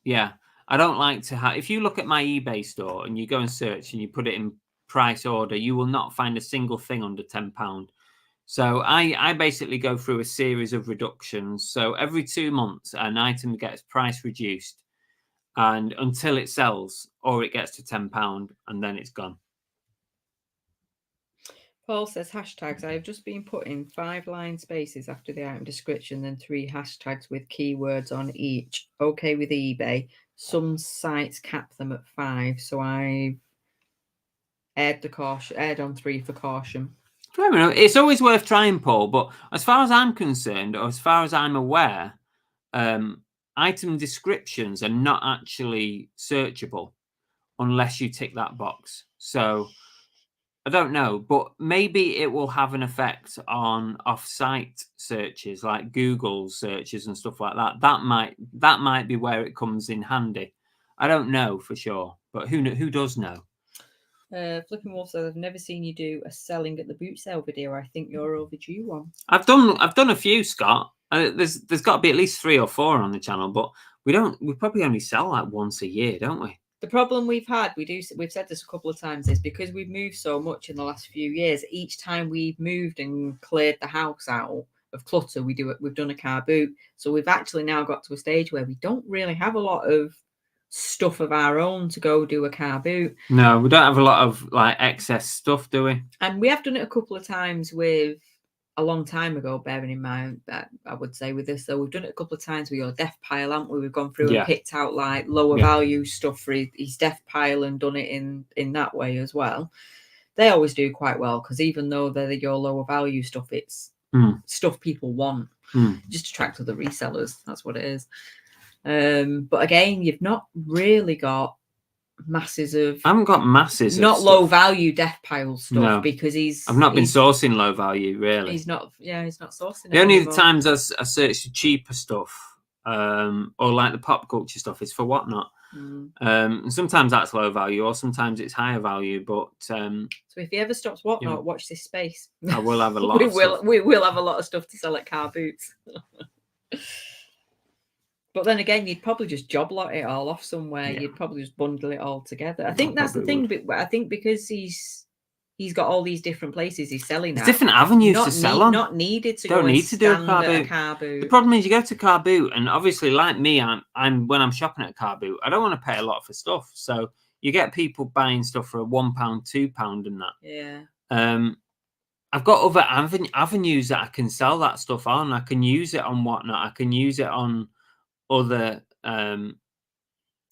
Speaker 1: Yeah, I don't like to have. If you look at my eBay store and you go and search and you put it in price order, you will not find a single thing under £10. So I basically go through a series of reductions. So every 2 months, an item gets price reduced, and until it sells or it gets to £10, and then it's gone.
Speaker 3: Paul says hashtags. I have just been putting 5 line spaces after the item description, then 3 hashtags with keywords on each. Okay with eBay. Some sites cap them at 5, so I've aired on 3 for caution.
Speaker 1: Fair enough. It's always worth trying, Paul. But as far as I'm concerned, or as far as I'm aware, item descriptions are not actually searchable unless you tick that box. So I don't know, but maybe it will have an effect on off-site searches like Google searches and stuff like that. That might be where it comes in handy. I don't know for sure, but who does know?
Speaker 3: Flipping Wolf says, I've never seen you do a selling at the boot sale video. I think you're overdue one.
Speaker 1: I've done a few, Scott. There's got to be at least 3 or 4 on the channel, but we probably only sell like once a year, don't we?
Speaker 3: The problem we've had, we've said this a couple of times, is because we've moved so much in the last few years. Each time we've moved and cleared the house out of clutter, we've done a car boot. So we've actually now got to a stage where we don't really have a lot of stuff of our own to go do a car boot.
Speaker 1: No, we don't have a lot of like excess stuff, do we?
Speaker 3: And we have done it a couple of times with a long time ago, bearing in mind that I would say with this, though, we've done it a couple of times with your death pile, haven't we? We've gone through and picked out like lower value stuff for his death pile and done it in that way as well. They always do quite well because even though they're your lower value stuff, it's stuff people want. Just attract other resellers. That's what it is. But again, you've not really got masses of.
Speaker 1: I haven't got masses.
Speaker 3: Not
Speaker 1: of
Speaker 3: low
Speaker 1: stuff.
Speaker 3: value death pile stuff, no, because I've
Speaker 1: not been sourcing low value really.
Speaker 3: He's not sourcing.
Speaker 1: The only times I search for cheaper stuff, or like the pop culture stuff, is for Whatnot. Sometimes that's low value, or sometimes it's higher value. But so
Speaker 3: if he ever stops Whatnot, watch this space.
Speaker 1: I will have a lot.
Speaker 3: We will have a lot of stuff to sell at car boots. But then again, you'd probably just job lot it all off somewhere. Yeah. You'd probably just bundle it all together. I think that's the thing. But I think because he's got all these different places he's selling at.
Speaker 1: Different avenues to sell on.
Speaker 3: Not needed to
Speaker 1: don't
Speaker 3: go
Speaker 1: need to do a
Speaker 3: car boot.
Speaker 1: The problem is you go to car boot, and obviously, like me, I'm when I'm shopping at car boot, I don't want to pay a lot for stuff. So you get people buying stuff for £1, £2, and that.
Speaker 3: Yeah.
Speaker 1: I've got other avenues that I can sell that stuff on. I can use it on Whatnot. I can use it on other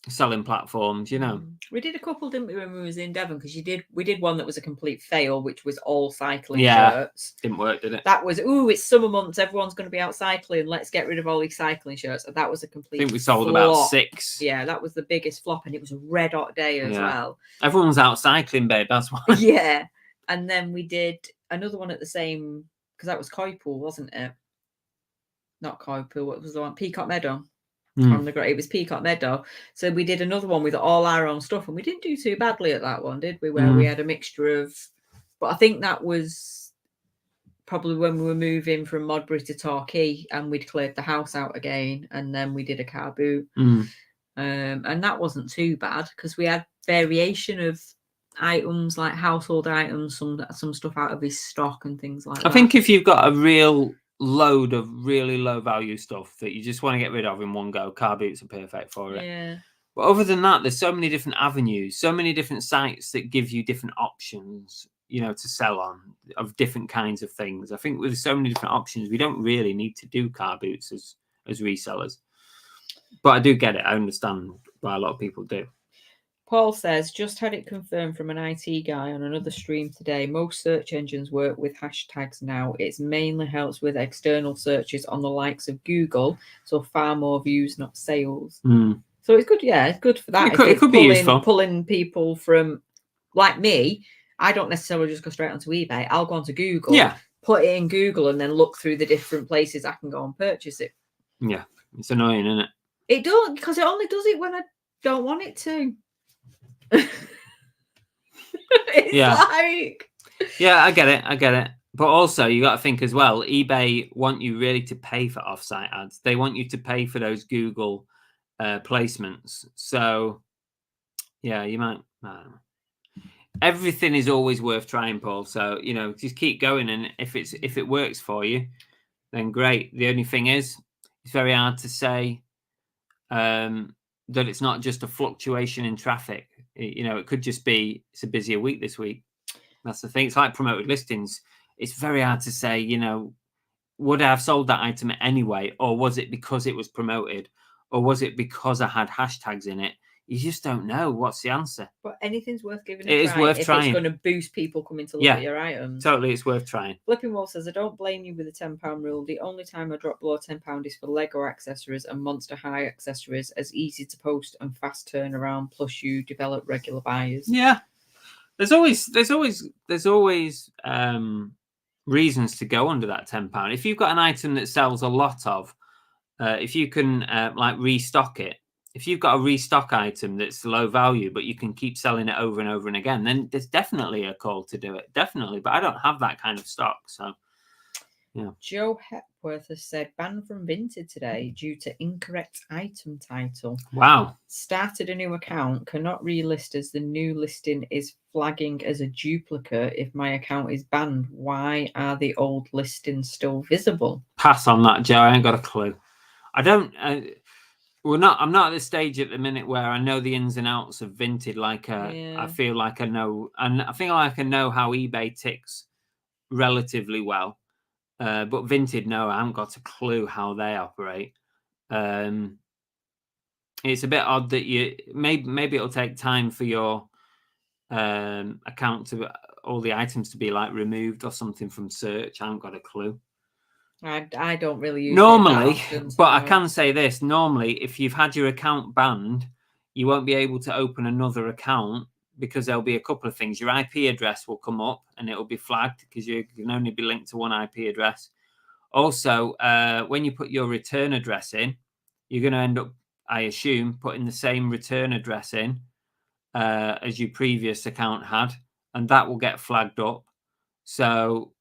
Speaker 1: selling platforms, you know.
Speaker 3: We did a couple, didn't we, when we was in Devon? Because we did one that was a complete fail, which was all cycling shirts.
Speaker 1: Didn't work, did it?
Speaker 3: That was it's summer months, everyone's going to be out cycling, let's get rid of all these cycling shirts. And that was a complete
Speaker 1: I think we sold
Speaker 3: flop.
Speaker 1: about 6.
Speaker 3: Yeah, that was the biggest flop, and it was a red hot day as well.
Speaker 1: Everyone's out cycling, babe, that's why.
Speaker 3: Yeah. And then we did another one at the same, because that was Coypool, wasn't it? Not Coypool, what was the one? Peacock Meadow. It was Peacock Meadow. So we did another one with all our own stuff, and we didn't do too badly at that one, did we? Where we had a mixture of, but I think that was probably when we were moving from Modbury to Torquay, and we'd cleared the house out again, and then we did a car boot. And that wasn't too bad because we had variation of items, like household items, some stuff out of his stock and things like that.
Speaker 1: I think if you've got a real load of really low value stuff that you just want to get rid of in one go, car boots are perfect for it.
Speaker 3: Yeah.
Speaker 1: But other than that, there's so many different avenues, so many different sites that give you different options, you know, to sell on of different kinds of things. I think with so many different options, we don't really need to do car boots as resellers. But I do get it. I understand why a lot of people do.
Speaker 3: Paul says, just had it confirmed from an IT guy on another stream today. Most search engines work with hashtags now. It mainly helps with external searches on the likes of Google, so far more views, not sales. So it's good. Yeah, it's good for that.
Speaker 1: It could be useful.
Speaker 3: Pulling people from, like me, I don't necessarily just go straight onto eBay. I'll go onto Google, put it in Google, and then look through the different places I can go and purchase it.
Speaker 1: Yeah, it's annoying, isn't it?
Speaker 3: It don't, because it only does it when I don't want it to. It's like...
Speaker 1: Yeah, I get it. But also, you got to think as well, eBay want you really to pay for offsite ads. They want you to pay for those Google placements. So, yeah, you might... Everything is always worth trying, Paul. So, you know, just keep going. And if it works for you, then great. The only thing is, it's very hard to say that it's not just a fluctuation in traffic. You know, it could just be it's a busier week this week. That's the thing. It's like promoted listings. It's very hard to say, you know, would I have sold that item anyway? Or was it because it was promoted? Or was it because I had hashtags in it? You just don't know. What's the answer? But
Speaker 3: anything's worth giving a
Speaker 1: try. It is worth trying.
Speaker 3: It's going to boost people coming to look at your items.
Speaker 1: Totally, it's worth trying.
Speaker 3: Flipping Wolf says, I don't blame you with the £10 rule. The only time I drop below £10 is for Lego accessories and Monster High accessories, as easy to post and fast turnaround. Plus, you develop regular buyers.
Speaker 1: Yeah, there's always reasons to go under that £10. If you've got an item that sells a lot of, if you can like restock it. If you've got a restock item that's low value, but you can keep selling it over and over and again, then there's definitely a call to do it. Definitely. But I don't have that kind of stock. So, yeah.
Speaker 3: Joe Hepworth has said, banned from Vinted today due to incorrect item title.
Speaker 1: Wow.
Speaker 3: Started a new account, cannot relist as the new listing is flagging as a duplicate. If my account is banned, why are the old listings still visible?
Speaker 1: Pass on that, Joe. I ain't got a clue. I don't... I'm not at the stage at the minute where I know the ins and outs of Vinted. I feel like I know, and I feel like I know how eBay ticks relatively well. But Vinted, no, I haven't got a clue how they operate. It's a bit odd that you maybe it'll take time for your account to all the items to be like removed or something from search. I haven't got a clue.
Speaker 3: I don't really use
Speaker 1: normally,
Speaker 3: it that often, so.
Speaker 1: But I can say this: normally, if you've had your account banned, you won't be able to open another account because there'll be a couple of things. Your IP address will come up and it'll be flagged because you can only be linked to one IP address. Also, when you put your return address in, you're going to end up, I assume, putting the same return address in as your previous account had, and that will get flagged up. So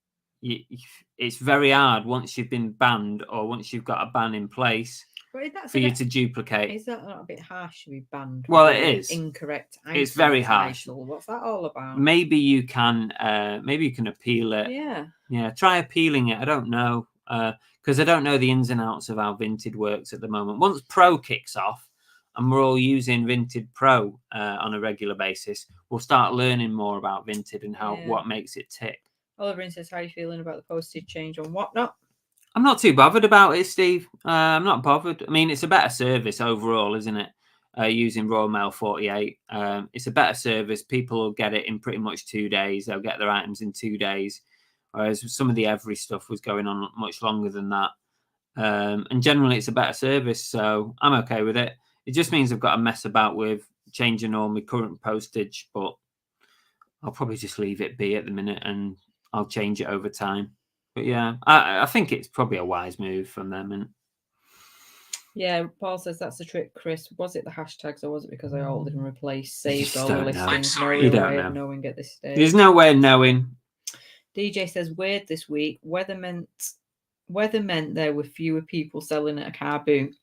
Speaker 1: it's very hard once you've been banned or once you've got a ban in place for you to duplicate.
Speaker 3: Is that not a bit harsh to be banned?
Speaker 1: Well, it is.
Speaker 3: Incorrect item
Speaker 1: it's very harsh.
Speaker 3: Title. What's that all about?
Speaker 1: Maybe you can appeal it. Yeah. Try appealing it. I don't know because I don't know the ins and outs of how Vinted works at the moment. Once Pro kicks off and we're all using Vinted Pro on a regular basis, we'll start learning more about Vinted and what makes it tick.
Speaker 3: Oliver says, how are you feeling about the postage change on Whatnot?
Speaker 1: I'm not too bothered about it, Steve. I'm not bothered. I mean, it's a better service overall, isn't it? Using Royal Mail 48. It's a better service. People will get it in pretty much 2 days. They'll get their items in 2 days. Whereas some of the Every stuff was going on much longer than that. And generally, it's a better service. So I'm okay with it. It just means I've got to mess about with changing all my current postage. But I'll probably just leave it be at the minute and I'll change it over time. But yeah, I think it's probably a wise move from them. And
Speaker 3: yeah, Paul says that's the trick, Chris. Was it the hashtags or was it because I altered and replaced, saved all the listings? No way of knowing at this stage.
Speaker 1: There's no way of knowing.
Speaker 3: DJ says, weird this week. Weather meant there were fewer people selling at a car boot,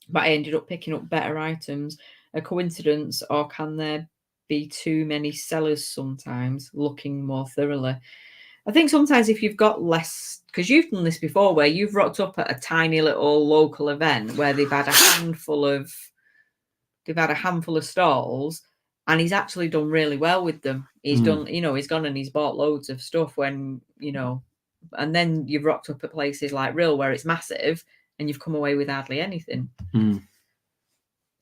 Speaker 3: but I ended up picking up better items. A coincidence, or can there be too many sellers sometimes looking more thoroughly? I think sometimes if you've got less, because you've done this before where you've rocked up at a tiny little local event where they've had a handful of stalls and he's actually done really well with them. He's done, he's gone and he's bought loads of stuff when, and then you've rocked up at places like Real where it's massive and you've come away with hardly anything.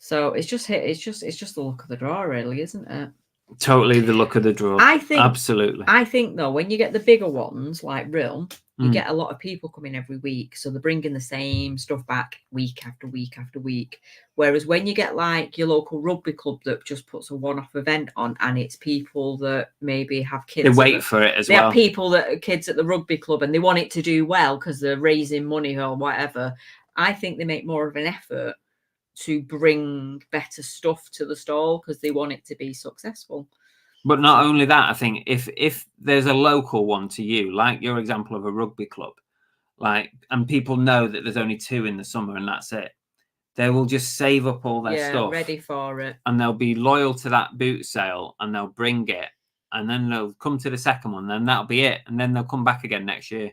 Speaker 3: So it's just the luck of the draw, really, isn't it?
Speaker 1: Totally the luck of the draw.
Speaker 3: I think
Speaker 1: absolutely.
Speaker 3: I think though, when you get the bigger ones like Real, you
Speaker 1: Mm.
Speaker 3: get a lot of people coming every week, so they're bringing the same stuff back week after week after week. Whereas when you get like your local rugby club that just puts a one-off event on, and it's people that maybe have kids,
Speaker 1: They wait for it as
Speaker 3: they
Speaker 1: well.
Speaker 3: have people that are kids at the rugby club and they want it to do well because they're raising money or whatever. I think they make more of an effort to bring better stuff to the stall because they want it to be successful.
Speaker 1: But not only that, I think if there's a local one to you, like your example of a rugby club, like, and people know that there's only 2 in the summer and that's it, they will just save up all their stuff,
Speaker 3: ready for it,
Speaker 1: and they'll be loyal to that boot sale, and they'll bring it, and then they'll come to the second one, then that'll be it, and then they'll come back again next year.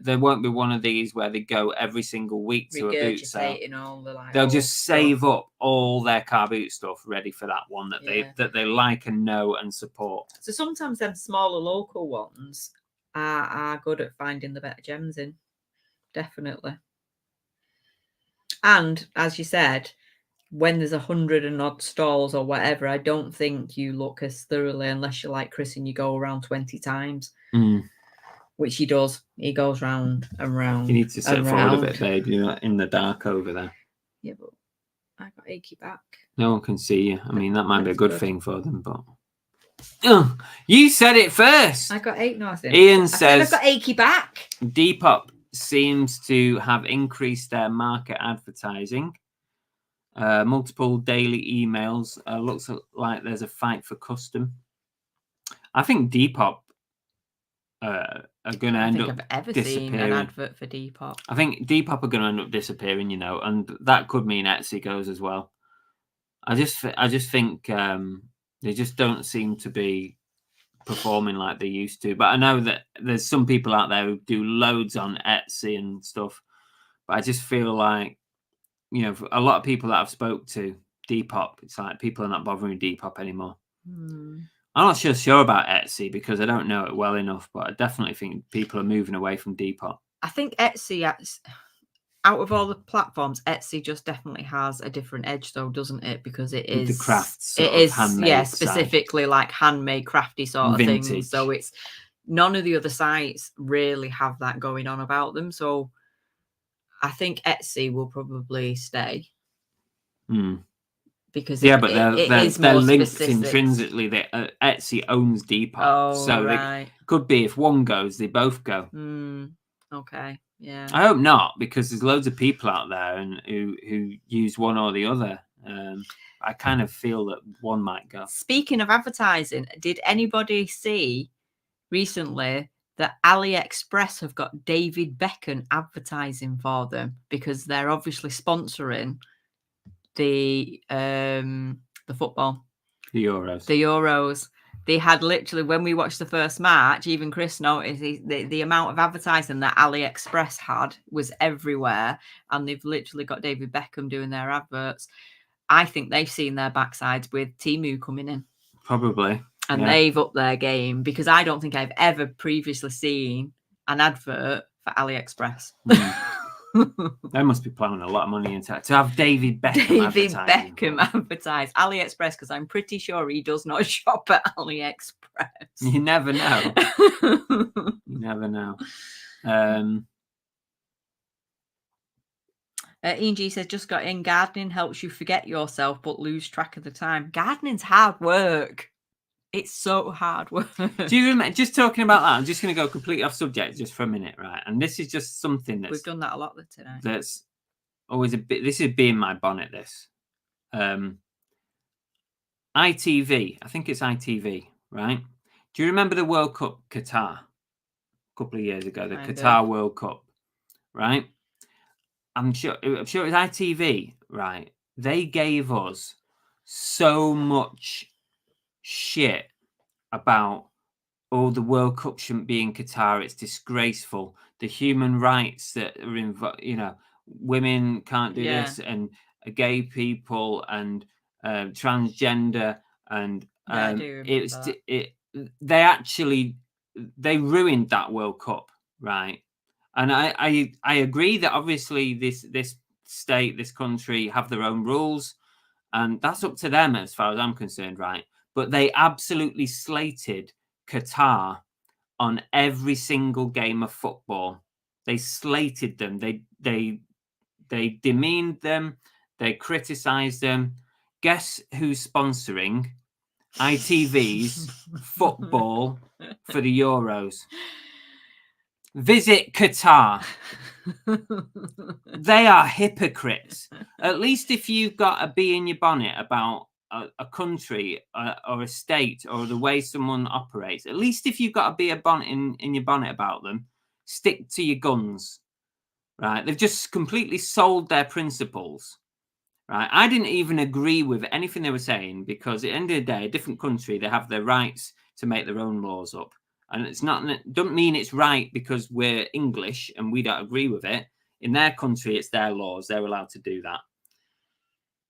Speaker 1: There won't be one of these where they go every single week to a boot sale.
Speaker 3: All the, like,
Speaker 1: they'll just save up all their car boot stuff ready for that one that they like and know and support.
Speaker 3: So sometimes them smaller local ones are good at finding the better gems in, definitely. And as you said, when there's 100 and odd stalls or whatever, I don't think you look as thoroughly unless you're like Chris and you go around 20 times. Which he does. He goes round and round.
Speaker 1: You need to sit forward a bit, babe. You're in the dark over there.
Speaker 3: Yeah, but I got achy back.
Speaker 1: No one can see you. I mean, that might be a good thing for them, but... Oh, you said it first.
Speaker 3: I got nothing.
Speaker 1: Ian says...
Speaker 3: I've got achy back.
Speaker 1: Depop seems to have increased their market advertising. Multiple daily emails. Looks like there's a fight for custom. I think Depop are going to end up
Speaker 3: I've ever
Speaker 1: disappearing.
Speaker 3: seen an advert for Depop.
Speaker 1: I think Depop are going to end up disappearing, you know, and that could mean Etsy goes as well. I just think they just don't seem to be performing like they used to. But I know that there's some people out there who do loads on Etsy and stuff. But I just feel like, you know, for a lot of people that I've spoke to, Depop, it's like people are not bothering Depop anymore. I'm not sure about Etsy because I don't know it well enough, but I definitely think people are moving away from Depop. I
Speaker 3: think Etsy, out of all the platforms, Etsy just definitely has a different edge, though, doesn't it? Because it is
Speaker 1: the crafts,
Speaker 3: it is
Speaker 1: handmade
Speaker 3: specifically
Speaker 1: side.
Speaker 3: Like handmade, crafty sort
Speaker 1: Vintage.
Speaker 3: of things. So it's none of the other sites really have that going on about them. So I think Etsy will probably stay. Because
Speaker 1: they're linked intrinsically. Etsy owns Depop, so
Speaker 3: right.
Speaker 1: It could be if one goes, they both go.
Speaker 3: Okay, yeah.
Speaker 1: I hope not, because there's loads of people out there and who use one or the other. I kind of feel that one might go.
Speaker 3: Speaking of advertising, did anybody see recently that AliExpress have got David Beckham advertising for them because they're obviously sponsoring the football,
Speaker 1: the
Speaker 3: Euros. They had literally, when we watched the first match, even Chris noticed the amount of advertising that AliExpress had was everywhere, and they've literally got David Beckham doing their adverts. I think they've seen their backsides with Temu coming in,
Speaker 1: probably,
Speaker 3: and they've upped their game because I don't think I've ever previously seen an advert for AliExpress.
Speaker 1: They must be plowing a lot of money into it to have David Beckham
Speaker 3: advertise AliExpress, because I'm pretty sure he does not shop at AliExpress.
Speaker 1: You never know. You never know.
Speaker 3: Ian G says, just got in, gardening helps you forget yourself but lose track of the time. Gardening's hard work. It's so hard work.
Speaker 1: Do you remember, just talking about that, I'm just going to go completely off subject just for a minute, right? And this is just something that's...
Speaker 3: We've done that a lot today.
Speaker 1: That's always a bit... This is being my bonnet, this. ITV, I think it's ITV, right? Do you remember the World Cup Qatar? A couple of years ago, the Qatar World Cup, right? I'm sure it was ITV, right? They gave us so much shit about the World Cup shouldn't be in Qatar, it's disgraceful, the human rights that are involved, you know, women can't do this, and gay people and transgender, and they ruined that World Cup, right? And I agree that obviously this state, this country have their own rules, And that's up to them as far as I'm concerned, right? But they absolutely slated Qatar on every single game of football. They slated them. They demeaned them. They criticized them. Guess who's sponsoring ITV's football for the Euros? Visit Qatar. They are hypocrites. At least if you've got a bee in your bonnet about a country or a state or the way someone operates, at least if you've got a bee in your bonnet about them, stick to your guns, right? They've just completely sold their principles, right? I didn't even agree with anything they were saying because at the end of the day, a different country, they have their rights to make their own laws up. And it's not, don't mean it's right because we're English and we don't agree with it. In their country, it's their laws. They're allowed to do that.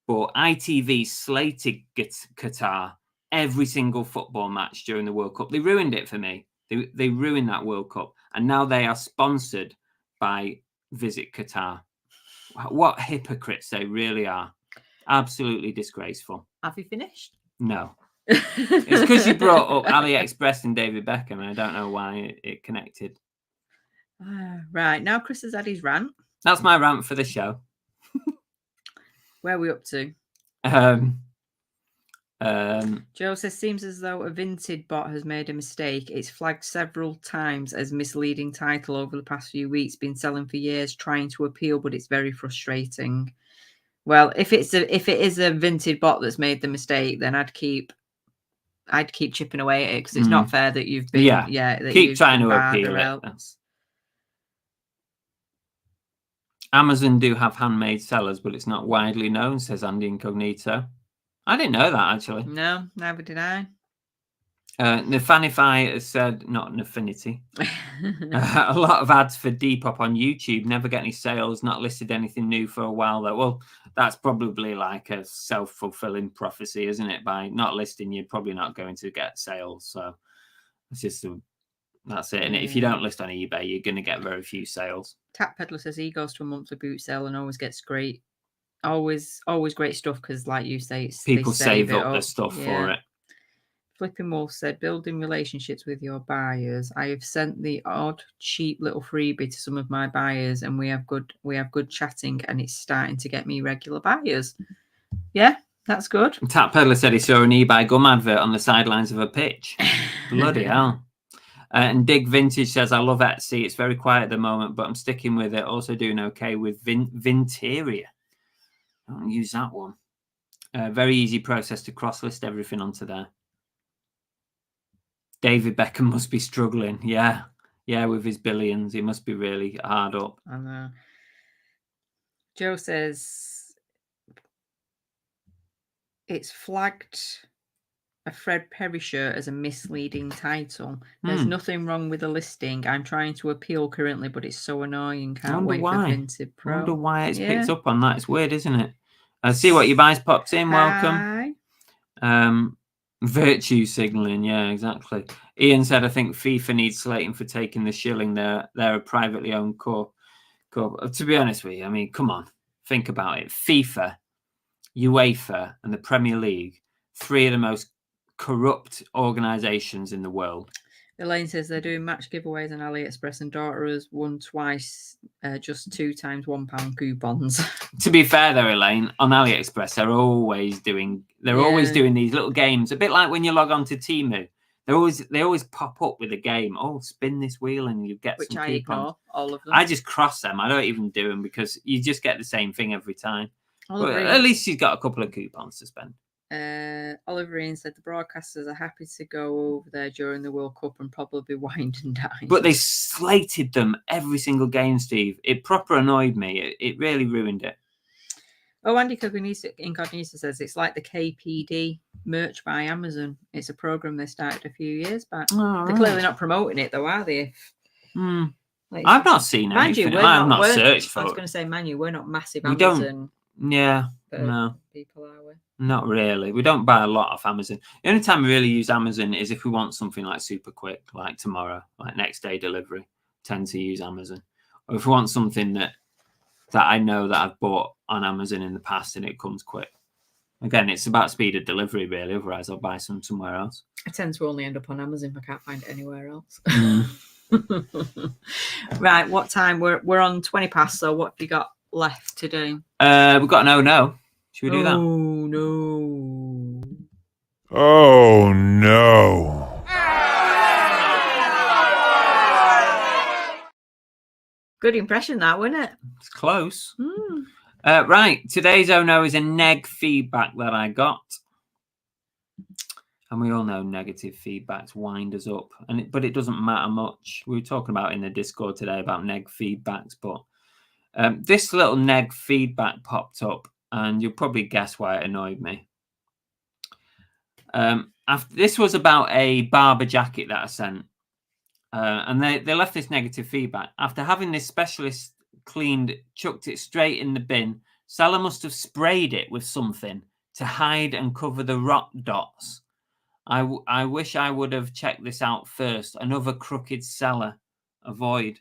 Speaker 1: But ITV slated Qatar every single football match during the World Cup. They ruined it for me. They ruined that World Cup. And now they are sponsored by Visit Qatar. What hypocrites they really are. Absolutely disgraceful.
Speaker 3: Have you finished?
Speaker 1: No. It's because you brought up AliExpress and David Beckham, and I don't know why it connected.
Speaker 3: Right, now Chris has had his rant.
Speaker 1: That's my rant for the show.
Speaker 3: Where are we up to? Joe says, seems as though a Vinted bot has made a mistake. It's flagged several times as misleading title over the past few weeks. Been selling for years, trying to appeal, but it's very frustrating. Well, if it is a Vinted bot that's made the mistake, then I'd keep chipping away at it because it's not fair that you've been that
Speaker 1: keep
Speaker 3: you've
Speaker 1: trying
Speaker 3: been
Speaker 1: to
Speaker 3: barred
Speaker 1: appeal
Speaker 3: or
Speaker 1: it.
Speaker 3: else.
Speaker 1: Amazon do have handmade sellers, but it's not widely known, says Andy Incognito. I didn't know that, actually.
Speaker 3: No, never did I.
Speaker 1: Nafanify has said, not Nafinity. A lot of ads for Depop on YouTube. Never get any sales. Not listed anything new for a while, though. Well, that's probably like a self-fulfilling prophecy, isn't it? By not listing, you're probably not going to get sales. So it's just that's it. And if you don't list on eBay, you're going to get very few sales.
Speaker 3: Tap Peddler says he goes to a monthly boot sale and always gets always great stuff because, like you say,
Speaker 1: people save up the stuff for it.
Speaker 3: Flipping Wolf said, building relationships with your buyers. I have sent the odd cheap little freebie to some of my buyers, and we have good chatting, and it's starting to get me regular buyers. Yeah, that's good.
Speaker 1: Tap Peddler said he saw an eBay gum advert on the sidelines of a pitch. Bloody hell. And Dig Vintage says, I love Etsy. It's very quiet at the moment, but I'm sticking with it. Also doing okay with Vinteria. I don't use that one. Very easy process to cross-list everything onto there. David Beckham must be struggling. Yeah, with his billions. He must be really hard up.
Speaker 3: I know. Joe says, it's flagged a Fred Perry shirt as a misleading title. There's nothing wrong with the listing. I'm trying to appeal currently, but it's so annoying. Can't wait for Vinted Pro.
Speaker 1: I wonder why it's picked up on that. It's weird, isn't it? See what your buys popped in.
Speaker 3: Hi.
Speaker 1: Welcome. Virtue signaling, yeah, exactly. Ian said, I think FIFA needs slating for taking the shilling. They're a privately owned corp. To be honest with you, I mean, come on, think about it. FIFA, UEFA, and the Premier League, three of the most corrupt organizations in the world.
Speaker 3: Elaine says they're doing match giveaways on AliExpress, and daughter has won twice, just 2 times £1 coupons.
Speaker 1: To be fair, though, Elaine, on AliExpress, they're always doing these little games. A bit like when you log on to Temu, they always pop up with a game. Oh, spin this wheel and you get some coupons. Which I ignore all of them. I just cross them. I don't even do them because you just get the same thing every time. But at least she's got a couple of coupons to spend.
Speaker 3: Oliver Ian said the broadcasters are happy to go over there during the World Cup and probably wine and dine.
Speaker 1: But they slated them every single game, Steve. It proper annoyed me. It really ruined it.
Speaker 3: Oh, Andy Incognito says it's like the KPD merch by Amazon. It's a program they started a few years back. Oh, they're clearly not promoting it, though, are they?
Speaker 1: I've not seen anything. I've not searched for it.
Speaker 3: I was going to say, Manu, we're not massive Amazon.
Speaker 1: No.
Speaker 3: People, are we?
Speaker 1: Not really. We don't buy a lot off Amazon. The only time we really use Amazon is if we want something like super quick, like tomorrow, like next day delivery. Tend to use Amazon. Or if we want something that I know that I've bought on Amazon in the past and it comes quick. Again, it's about speed of delivery, really. Otherwise, I'll buy some somewhere else.
Speaker 3: I tend to only end up on Amazon if I can't find it anywhere else.
Speaker 1: Mm.
Speaker 3: Right, what time? We're on 20 past, so what have you got left to do?
Speaker 1: We've got an no. Should we do that?
Speaker 3: Oh, no.
Speaker 5: Oh no.
Speaker 3: Good impression, that, wasn't it?
Speaker 1: It's close.
Speaker 3: Mm.
Speaker 1: Right, today's oh no is a neg feedback that I got. And we all know negative feedbacks wind us up, but it doesn't matter much. We were talking about in the Discord today about neg feedbacks, but this little neg feedback popped up, and you'll probably guess why it annoyed me. This was about a Barber jacket that I sent, and they left this negative feedback. After having this specialist cleaned, chucked it straight in the bin, seller must have sprayed it with something to hide and cover the rot dots. I wish I would have checked this out first. Another crooked seller. Avoid.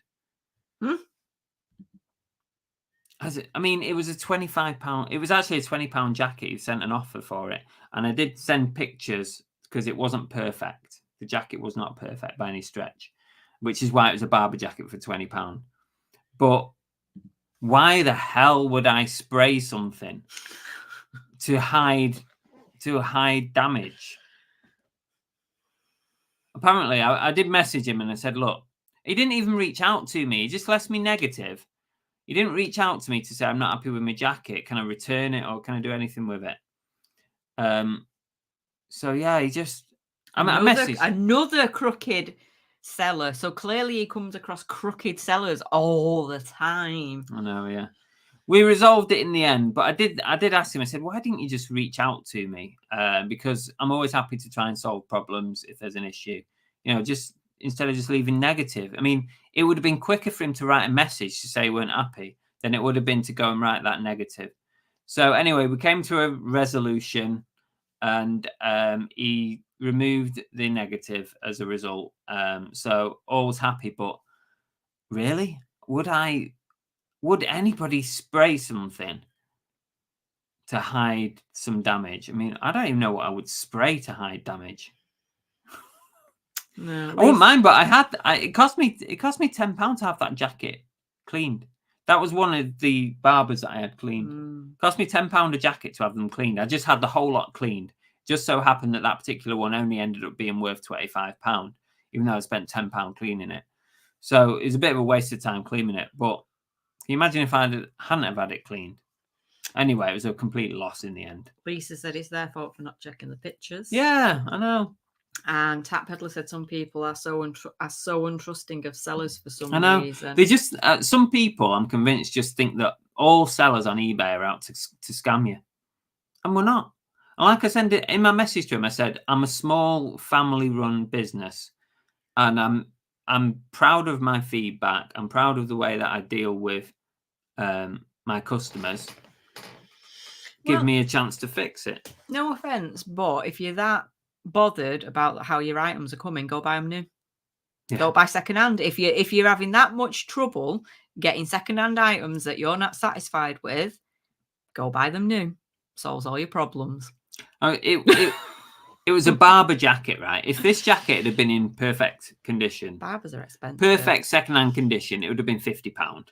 Speaker 1: I mean, it was a £25. It was actually a £20 jacket. He sent an offer for it. And I did send pictures because it wasn't perfect. The jacket was not perfect by any stretch, which is why it was a Barber jacket for £20. But why the hell would I spray something to hide damage? Apparently, I did message him and I said, look, he didn't even reach out to me. He just left me negative. He didn't reach out to me to say, I'm not happy with my jacket. Can I return it or can I do anything with it? So, yeah, he just... I messaged...
Speaker 3: Another crooked seller. So clearly he comes across crooked sellers all the time.
Speaker 1: I know, yeah. We resolved it in the end, but I did ask him, I said, why didn't you just reach out to me? Because I'm always happy to try and solve problems if there's an issue. You know, just instead of just leaving negative. I mean, it would have been quicker for him to write a message to say he weren't happy than it would have been to go and write that negative. So anyway, we came to a resolution and he removed the negative as a result. So all was happy, but really? Would anybody spray something to hide some damage? I mean, I don't even know what I would spray to hide damage.
Speaker 3: No,
Speaker 1: I wouldn't mind, but it cost me £10 to have that jacket cleaned. That was one of the barbers that I had cleaned. Cost me £10 a jacket to have them cleaned. I just had the whole lot cleaned. Just so happened that particular one only ended up being worth £25, even though I spent £10 cleaning it. So it was a bit of a waste of time cleaning it, but can you imagine if I hadn't have had it cleaned? Anyway, it was a complete loss in the end.
Speaker 3: Lisa said it's their fault for not checking the pictures.
Speaker 1: Yeah, I know.
Speaker 3: And Tap Peddler said some people are so untrusting of sellers for some reason.
Speaker 1: They just some people, I'm convinced, just think that all sellers on eBay are out to scam you, and we're not. And like I said in my message to him, I said I'm a small family-run business, and I'm proud of my feedback. I'm proud of the way that I deal with my customers. Give me a chance to fix it.
Speaker 3: No offense, but if you're that bothered about how your items are coming, go buy them new. Yeah. Don't buy secondhand. If you're having that much trouble getting secondhand items that you're not satisfied with, go buy them new. Solves all your problems.
Speaker 1: It was a Barber jacket, right? If this jacket had been in perfect condition,
Speaker 3: Barbers are expensive.
Speaker 1: Perfect secondhand condition, it would have been £50.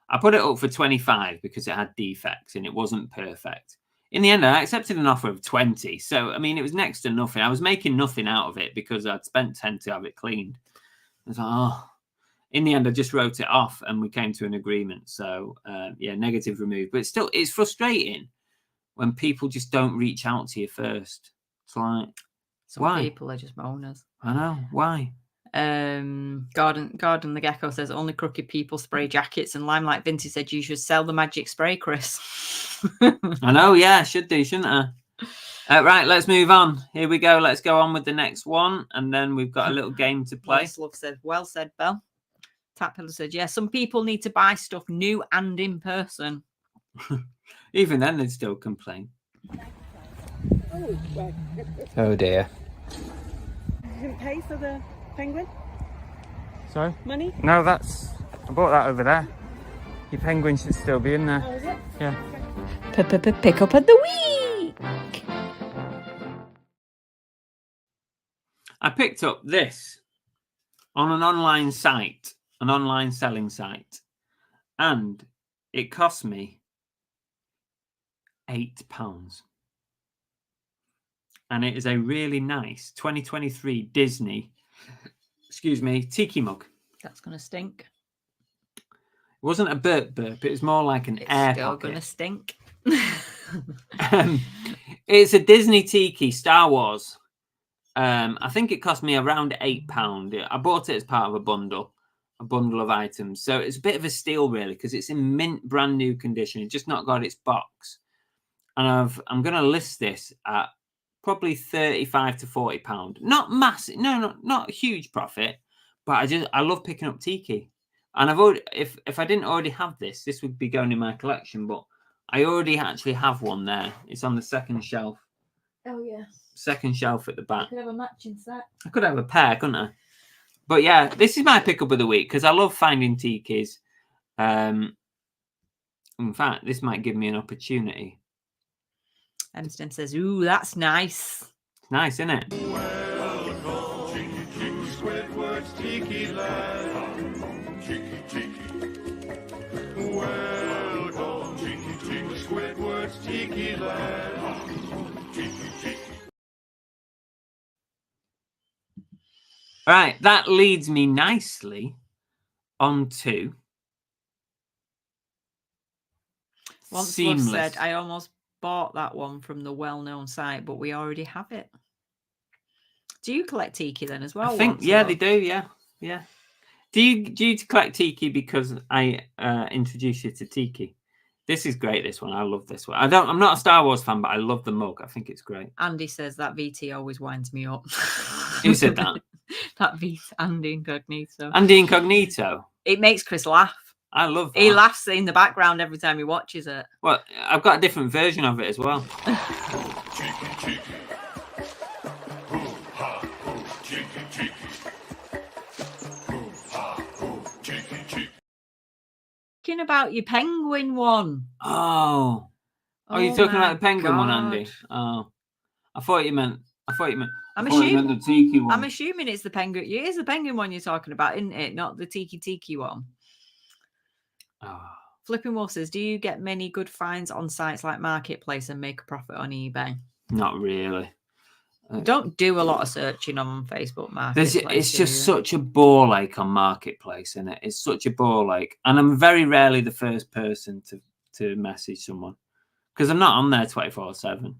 Speaker 1: I put it up for 25 because it had defects and it wasn't perfect. In the end, I accepted an offer of 20. So, I mean, it was next to nothing. I was making nothing out of it because I'd spent 10 to have it cleaned. I was like, oh. In the end, I just wrote it off and we came to an agreement. So, yeah, negative removed. But still, it's frustrating when people just don't reach out to you first. It's like, why?
Speaker 3: People are just moaners.
Speaker 1: I know. Why?
Speaker 3: Gordon the Gecko says only crooked people spray jackets, and Limelight Vintage said you should sell the magic spray, Chris.
Speaker 1: I know, yeah, should do, shouldn't I? Right, let's move on. Here we go. Let's go on with the next one, and then we've got a little game to play.
Speaker 3: Love said, well said, Belle. Tapilla said, yeah, some people need to buy stuff new and in person.
Speaker 1: Even then, they'd still complain. Oh dear.
Speaker 6: You didn't pay for the penguin?
Speaker 1: Sorry?
Speaker 6: Money?
Speaker 1: No, I bought that over there. Your penguin should still be in there.
Speaker 6: Oh, is it?
Speaker 1: Yeah.
Speaker 3: Pick up at the Wii!
Speaker 1: I picked up this on an online site, an online selling site, and it cost me £8. And it is a really nice 2023 Disney, tiki mug.
Speaker 3: That's going to stink.
Speaker 1: It wasn't a burp, it was more like an
Speaker 3: It's
Speaker 1: air
Speaker 3: still
Speaker 1: pocket.
Speaker 3: going to stink.
Speaker 1: It's a Disney Tiki Star Wars. I think it cost me around £8. I bought it as part of a bundle of items. So it's a bit of a steal, really, because it's in mint brand new condition. It's just not got its box. And I'm going to list this at probably £35 to £40. Not massive, not a huge profit, but I love picking up Tiki. And I've already, if I didn't already have this, this would be going in my collection, but I already actually have one there. It's on the second shelf.
Speaker 3: Oh, yeah.
Speaker 1: Second shelf at the back.
Speaker 3: I could have a matching set.
Speaker 1: I could have a pair, couldn't I? But yeah, this is my pickup of the week because I love finding Tikis. In fact, this might give me an opportunity.
Speaker 3: Emerson says, ooh, that's nice.
Speaker 1: It's nice, isn't it? Right, that leads me nicely onto
Speaker 3: Once Love
Speaker 1: Seamless.
Speaker 3: said, I almost bought that one from the well-known site, but we already have it. Do you collect Tiki then as well?
Speaker 1: I think, yeah, they do, yeah. Do you collect Tiki because I introduced you to Tiki? This is great, this one. I love this one. I'm not a Star Wars fan, but I love the mug. I think it's great.
Speaker 3: Andy says that VT always winds me up.
Speaker 1: Who said that?
Speaker 3: That VT, Andy Incognito.
Speaker 1: Andy Incognito.
Speaker 3: It makes Chris laugh.
Speaker 1: I love that.
Speaker 3: He laughs in the background every time he watches it.
Speaker 1: Well, I've got a different version of it as well.
Speaker 3: Talking about your penguin one.
Speaker 1: Oh, you're talking about the penguin one,
Speaker 3: God.
Speaker 1: Andy? Oh, I thought you meant
Speaker 3: I'm
Speaker 1: the Tiki one.
Speaker 3: I'm assuming it's the penguin. It is the penguin one you're talking about, isn't it? Not the Tiki one.
Speaker 1: Oh.
Speaker 3: Flipping Wolf says, do you get many good finds on sites like Marketplace and make a profit on eBay?
Speaker 1: Not really.
Speaker 3: Don't do a lot of searching on Facebook Marketplace.
Speaker 1: It's just such a ball ache on Marketplace, isn't it? It's such a ball ache. And I'm very rarely the first person to message someone because I'm not on there 24/7.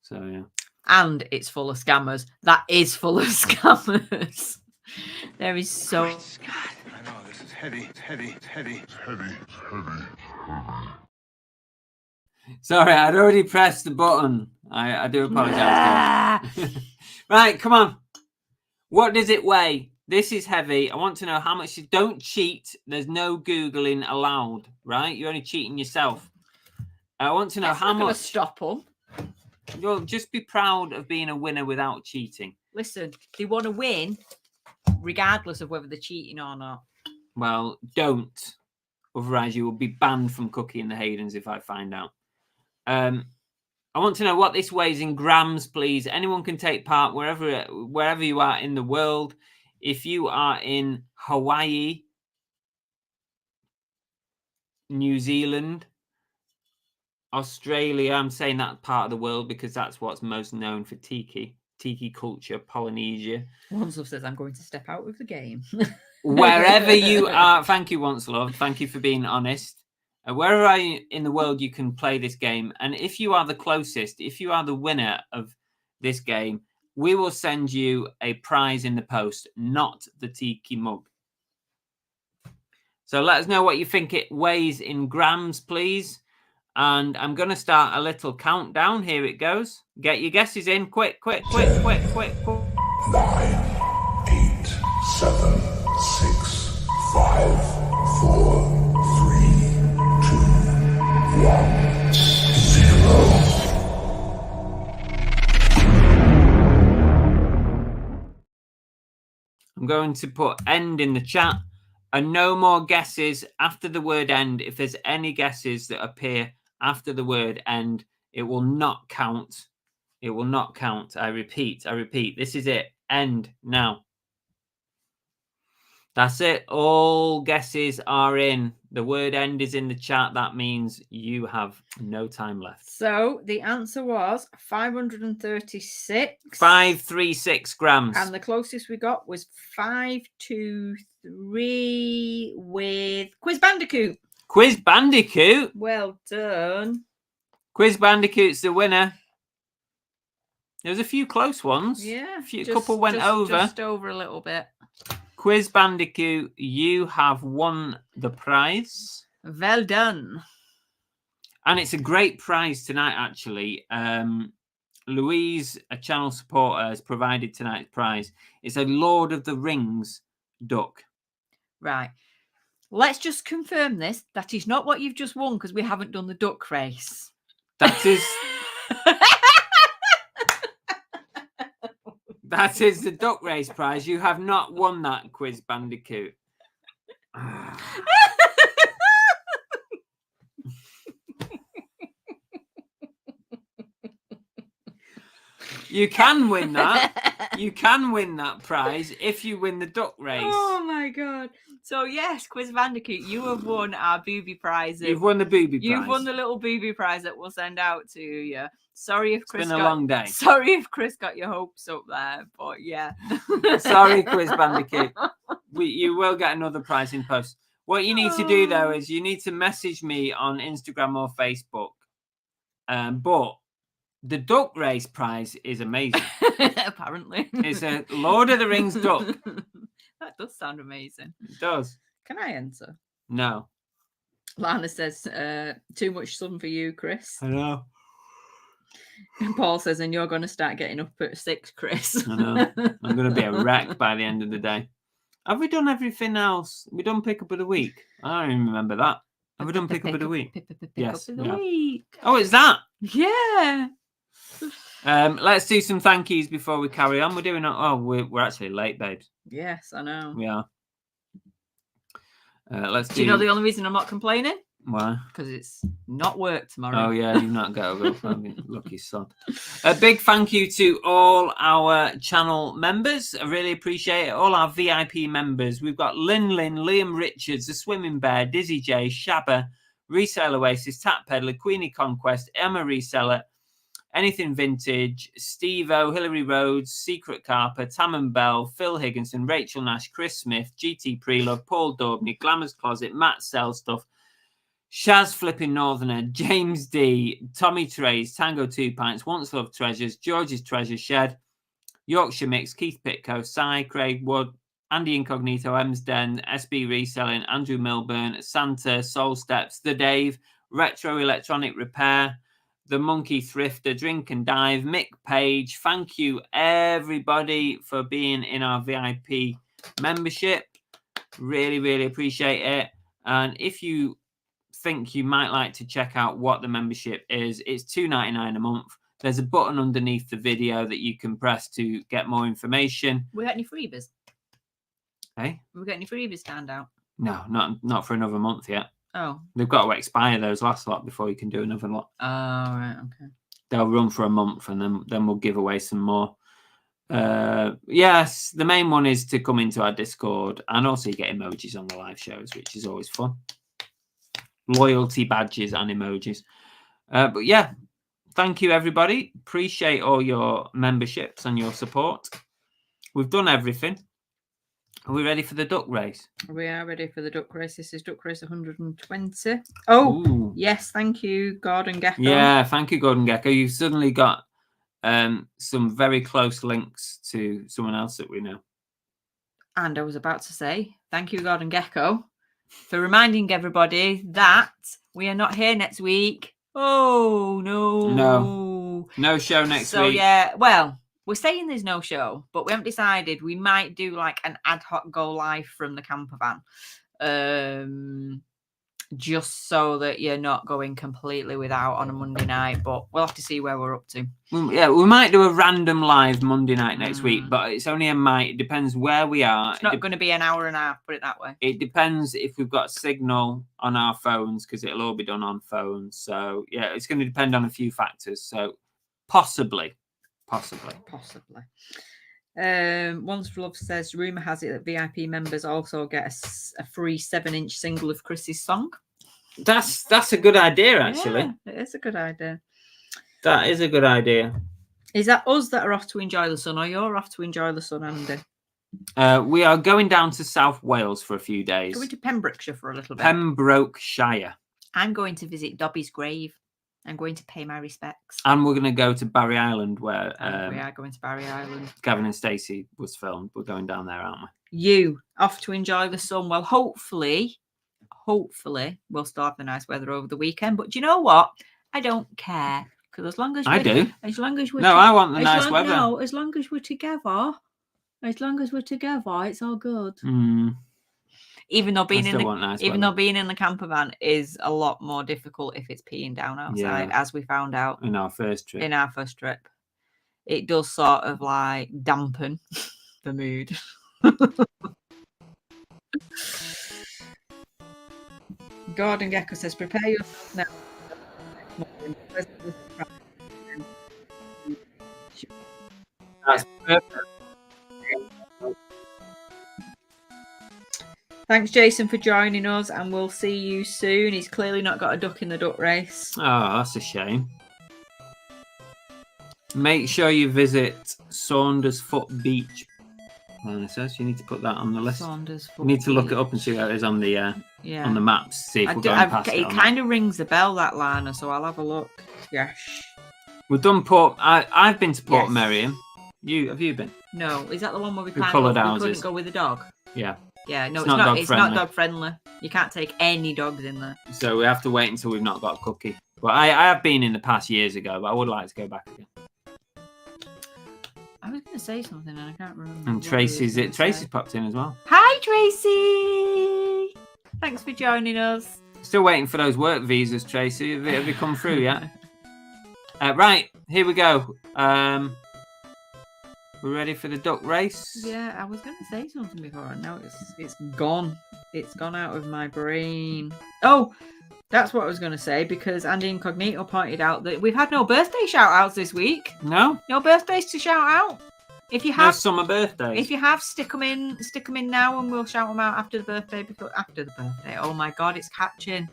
Speaker 1: So, yeah.
Speaker 3: And it's full of scammers. That is full of scammers. There is so...
Speaker 5: I know, this is heavy. It's heavy.
Speaker 1: Sorry, I'd already pressed the button. I do apologize. Right, come on. What does it weigh? This is heavy. I want to know how much. Don't cheat. There's no Googling allowed, right? You're only cheating yourself. I want to know
Speaker 3: That's
Speaker 1: how
Speaker 3: not gonna
Speaker 1: much.
Speaker 3: stop them.
Speaker 1: You'll just be proud of being a winner without cheating.
Speaker 3: Listen, they want to win regardless of whether they're cheating or not.
Speaker 1: Well, don't. Otherwise, you will be banned from Cookie and the Haydens if I find out. I want to know what this weighs in grams, please. Anyone can take part wherever you are in the world. If you are in Hawaii, New Zealand, Australia, I'm saying that part of the world because that's what's most known for Tiki culture, Polynesia.
Speaker 3: Once Love says, I'm going to step out of the game.
Speaker 1: Wherever you are, thank you, Once Love. Thank you for being honest. Wherever in the world you can play this game. And if you are the closest, if you are the winner of this game, we will send you a prize in the post, not the Tiki mug. So let us know what you think it weighs in grams, please. And I'm going to start a little countdown. Here it goes. Get your guesses in. Quick. 9, 8,
Speaker 5: 7, 6, 5, 4, 3, 2, 1, 0.
Speaker 1: I'm going to put end in the chat. And no more guesses after the word end. If there's any guesses that appear after the word end, it will not count. It will not count. I repeat. This is it. end now. That's it. All guesses are in. The word end is in the chat. That means you have no time left.
Speaker 3: So the answer was 536.
Speaker 1: 536 grams.
Speaker 3: And the closest we got was 523 with Quiz Bandicoot.
Speaker 1: Quiz Bandicoot.
Speaker 3: Well done.
Speaker 1: Quiz Bandicoot's the winner. There was a few close ones.
Speaker 3: Yeah.
Speaker 1: A couple went over.
Speaker 3: Just over a little bit.
Speaker 1: Quiz Bandicoot, you have won the prize.
Speaker 3: Well done.
Speaker 1: And it's a great prize tonight, actually. Louise, a channel supporter, has provided tonight's prize. It's a Lord of the Rings duck.
Speaker 3: Right. Let's just confirm this. That is not what you've just won because we haven't done the duck race.
Speaker 1: That is... That is the duck race prize. You have not won that, Quiz Bandicoot. You can win that. You can win that prize if you win the duck race.
Speaker 3: Oh my god. So yes, Quiz Bandicoot, you have won our booby prize.
Speaker 1: You've won the booby prize.
Speaker 3: You've won the little booby prize that we'll send out to you. Sorry if Chris
Speaker 1: been a long day.
Speaker 3: Sorry if Chris got your hopes up there, but yeah.
Speaker 1: Sorry, Quiz Bandicoot. You will get another prize in post. What you need to do though is you need to message me on Instagram or Facebook. But the duck race prize is amazing.
Speaker 3: Apparently.
Speaker 1: It's a Lord of the Rings duck.
Speaker 3: That does sound amazing.
Speaker 1: It does.
Speaker 3: Can I answer?
Speaker 1: No.
Speaker 3: Lana says, too much sun for you, Chris.
Speaker 1: I know.
Speaker 3: And Paul says, and you're going to start getting up at 6, Chris.
Speaker 1: I know. I'm going to be a wreck by the end of the day. Have we done everything else? We done pick up of the week? I don't even remember that. Have we done pick up of the week? Yes.
Speaker 3: Pick up of the week.
Speaker 1: Oh, it's that.
Speaker 3: Yeah.
Speaker 1: Let's do some thank yous before we carry on. We're doing. Oh, we're actually late, babes.
Speaker 3: Yes, I know.
Speaker 1: We are. Let's do.
Speaker 3: Do you know the only reason I'm not complaining?
Speaker 1: Why?
Speaker 3: Because it's not work tomorrow.
Speaker 1: Oh yeah, you've not got to go. Lucky son. A big thank you to all our channel members. I really appreciate it. All our VIP members. We've got Lynn, Liam Richards, The Swimming Bear, Dizzy J, Shabba, Resale Oasis, Tap Peddler, Queenie Conquest, Emma Reseller, Anything Vintage, Steve-O, Hillary Rhodes, Secret Carper, Tam and Bell, Phil Higginson, Rachel Nash, Chris Smith, GT Prelove, Paul Daubney, Glamour's Closet, Matt Sell Stuff, Shaz Flipping Northerner, James D, Tommy Trays, Tango 2 Pints, Once Love Treasures, George's Treasure Shed, Yorkshire Mix, Keith Pitco, Cy, Craig Wood, Andy Incognito, Emsden, SB Reselling, Andrew Milburn, Santa, Soul Steps, The Dave, Retro Electronic Repair, The Monkey Thrifter, Drink and Dive, Mick Page. Thank you everybody for being in our VIP membership. Really, really appreciate it. And if you think you might like to check out what the membership is, it's $2.99 a month. There's a button underneath the video that you can press to get more information.
Speaker 3: We got any freebies?
Speaker 1: Hey?
Speaker 3: We got any freebies stand out?
Speaker 1: No, not for another month yet.
Speaker 3: Oh.
Speaker 1: They've got to expire those last lot before you can do another lot.
Speaker 3: Oh, right, okay.
Speaker 1: They'll run for a month and then we'll give away some more. Yes, the main one is to come into our Discord, and also you get emojis on the live shows, which is always fun. Loyalty badges and emojis. But yeah, thank you everybody. Appreciate all your memberships and your support. We've done everything. Are we ready for the duck race?
Speaker 3: We are ready for the duck race. This is duck race 120. Oh,
Speaker 1: Ooh.
Speaker 3: yes, thank you, Gordon Gecko.
Speaker 1: Yeah, thank you, Gordon Gecko. You've suddenly got some very close links to someone else that we know.
Speaker 3: And I was about to say, thank you, Gordon Gecko, for reminding everybody that we are not here next week. Oh, no.
Speaker 1: No show next
Speaker 3: so,
Speaker 1: week.
Speaker 3: Yeah, well, we're saying there's no show, but we haven't decided. We might do like an ad hoc go live from the camper van. Just so that you're not going completely without on a Monday night, but we'll have to see where we're up to.
Speaker 1: Yeah, we might do a random live Monday night next week, but it's only a might. It depends where we are.
Speaker 3: It's not going to be an hour and a half, put it that way.
Speaker 1: It depends if we've got signal on our phones, because it'll all be done on phones. So, yeah, it's going to depend on a few factors. So, possibly.
Speaker 3: Once Love says, rumour has it that VIP members also get a free 7-inch single of Chris's song.
Speaker 1: That's a good idea, actually.
Speaker 3: Yeah, it is a good idea.
Speaker 1: That is a good idea.
Speaker 3: Is that us that are off to enjoy the sun, or you're off to enjoy the sun, Andy?
Speaker 1: We are going down to South Wales for a few days.
Speaker 3: Going to Pembrokeshire for a little bit.
Speaker 1: Pembrokeshire.
Speaker 3: I'm going to visit Dobby's grave. I'm going to pay my respects.
Speaker 1: And we're going to go to Barry Island, where
Speaker 3: we are going to Barry Island.
Speaker 1: Gavin and Stacey was filmed. We're going down there, aren't we?
Speaker 3: You off to enjoy the sun. Well, hopefully we'll still have the nice weather over the weekend. But do you know what? I don't care, because as long as
Speaker 1: I do.
Speaker 3: As long as we're
Speaker 1: I want the nice weather.
Speaker 3: No, as long as we're together, it's all good. Even though being in the camper van is a lot more difficult if it's peeing down outside, as we found out
Speaker 1: in our first trip.
Speaker 3: It does sort of like dampen the mood. Gordon Gecko says, prepare yourself now.
Speaker 1: That's perfect.
Speaker 3: Thanks, Jason, for joining us, and we'll see you soon. He's clearly not got a duck in the duck race.
Speaker 1: Oh, that's a shame. Make sure you visit Saundersfoot Beach. Lana says you need to put that on the list. You need to look it up and see how it is on the on the maps. See if we're going past it.
Speaker 3: It kind of rings a bell, that Lana, so I'll have a look. Yes.
Speaker 1: We've done Port. I've been to Port Merion. Have you been?
Speaker 3: No. Is that the one where we
Speaker 1: couldn't
Speaker 3: go with the dog?
Speaker 1: Yeah.
Speaker 3: Yeah. No, it's not dog friendly. You can't take any dogs in there.
Speaker 1: So we have to wait until we've not got a cookie. But I have been in the past years ago, but I would like to go back again.
Speaker 3: I was going to say something and I can't remember.
Speaker 1: And Tracy's popped in as well.
Speaker 3: Hi, Tracy. Thanks for joining us.
Speaker 1: Still waiting for those work visas, Tracy. Have they come through yet? Right, here we go. We're ready for the duck race?
Speaker 3: Yeah, I was going to say something before, and now it's gone. It's gone out of my brain. Oh, that's what I was going to say, because Andy Incognito pointed out that we've had no birthday shout-outs this week.
Speaker 1: No?
Speaker 3: No birthdays to shout out. If you have
Speaker 1: no summer birthdays.
Speaker 3: If you have, stick them in now, and we'll shout them out after the birthday. Oh my God, it's catching.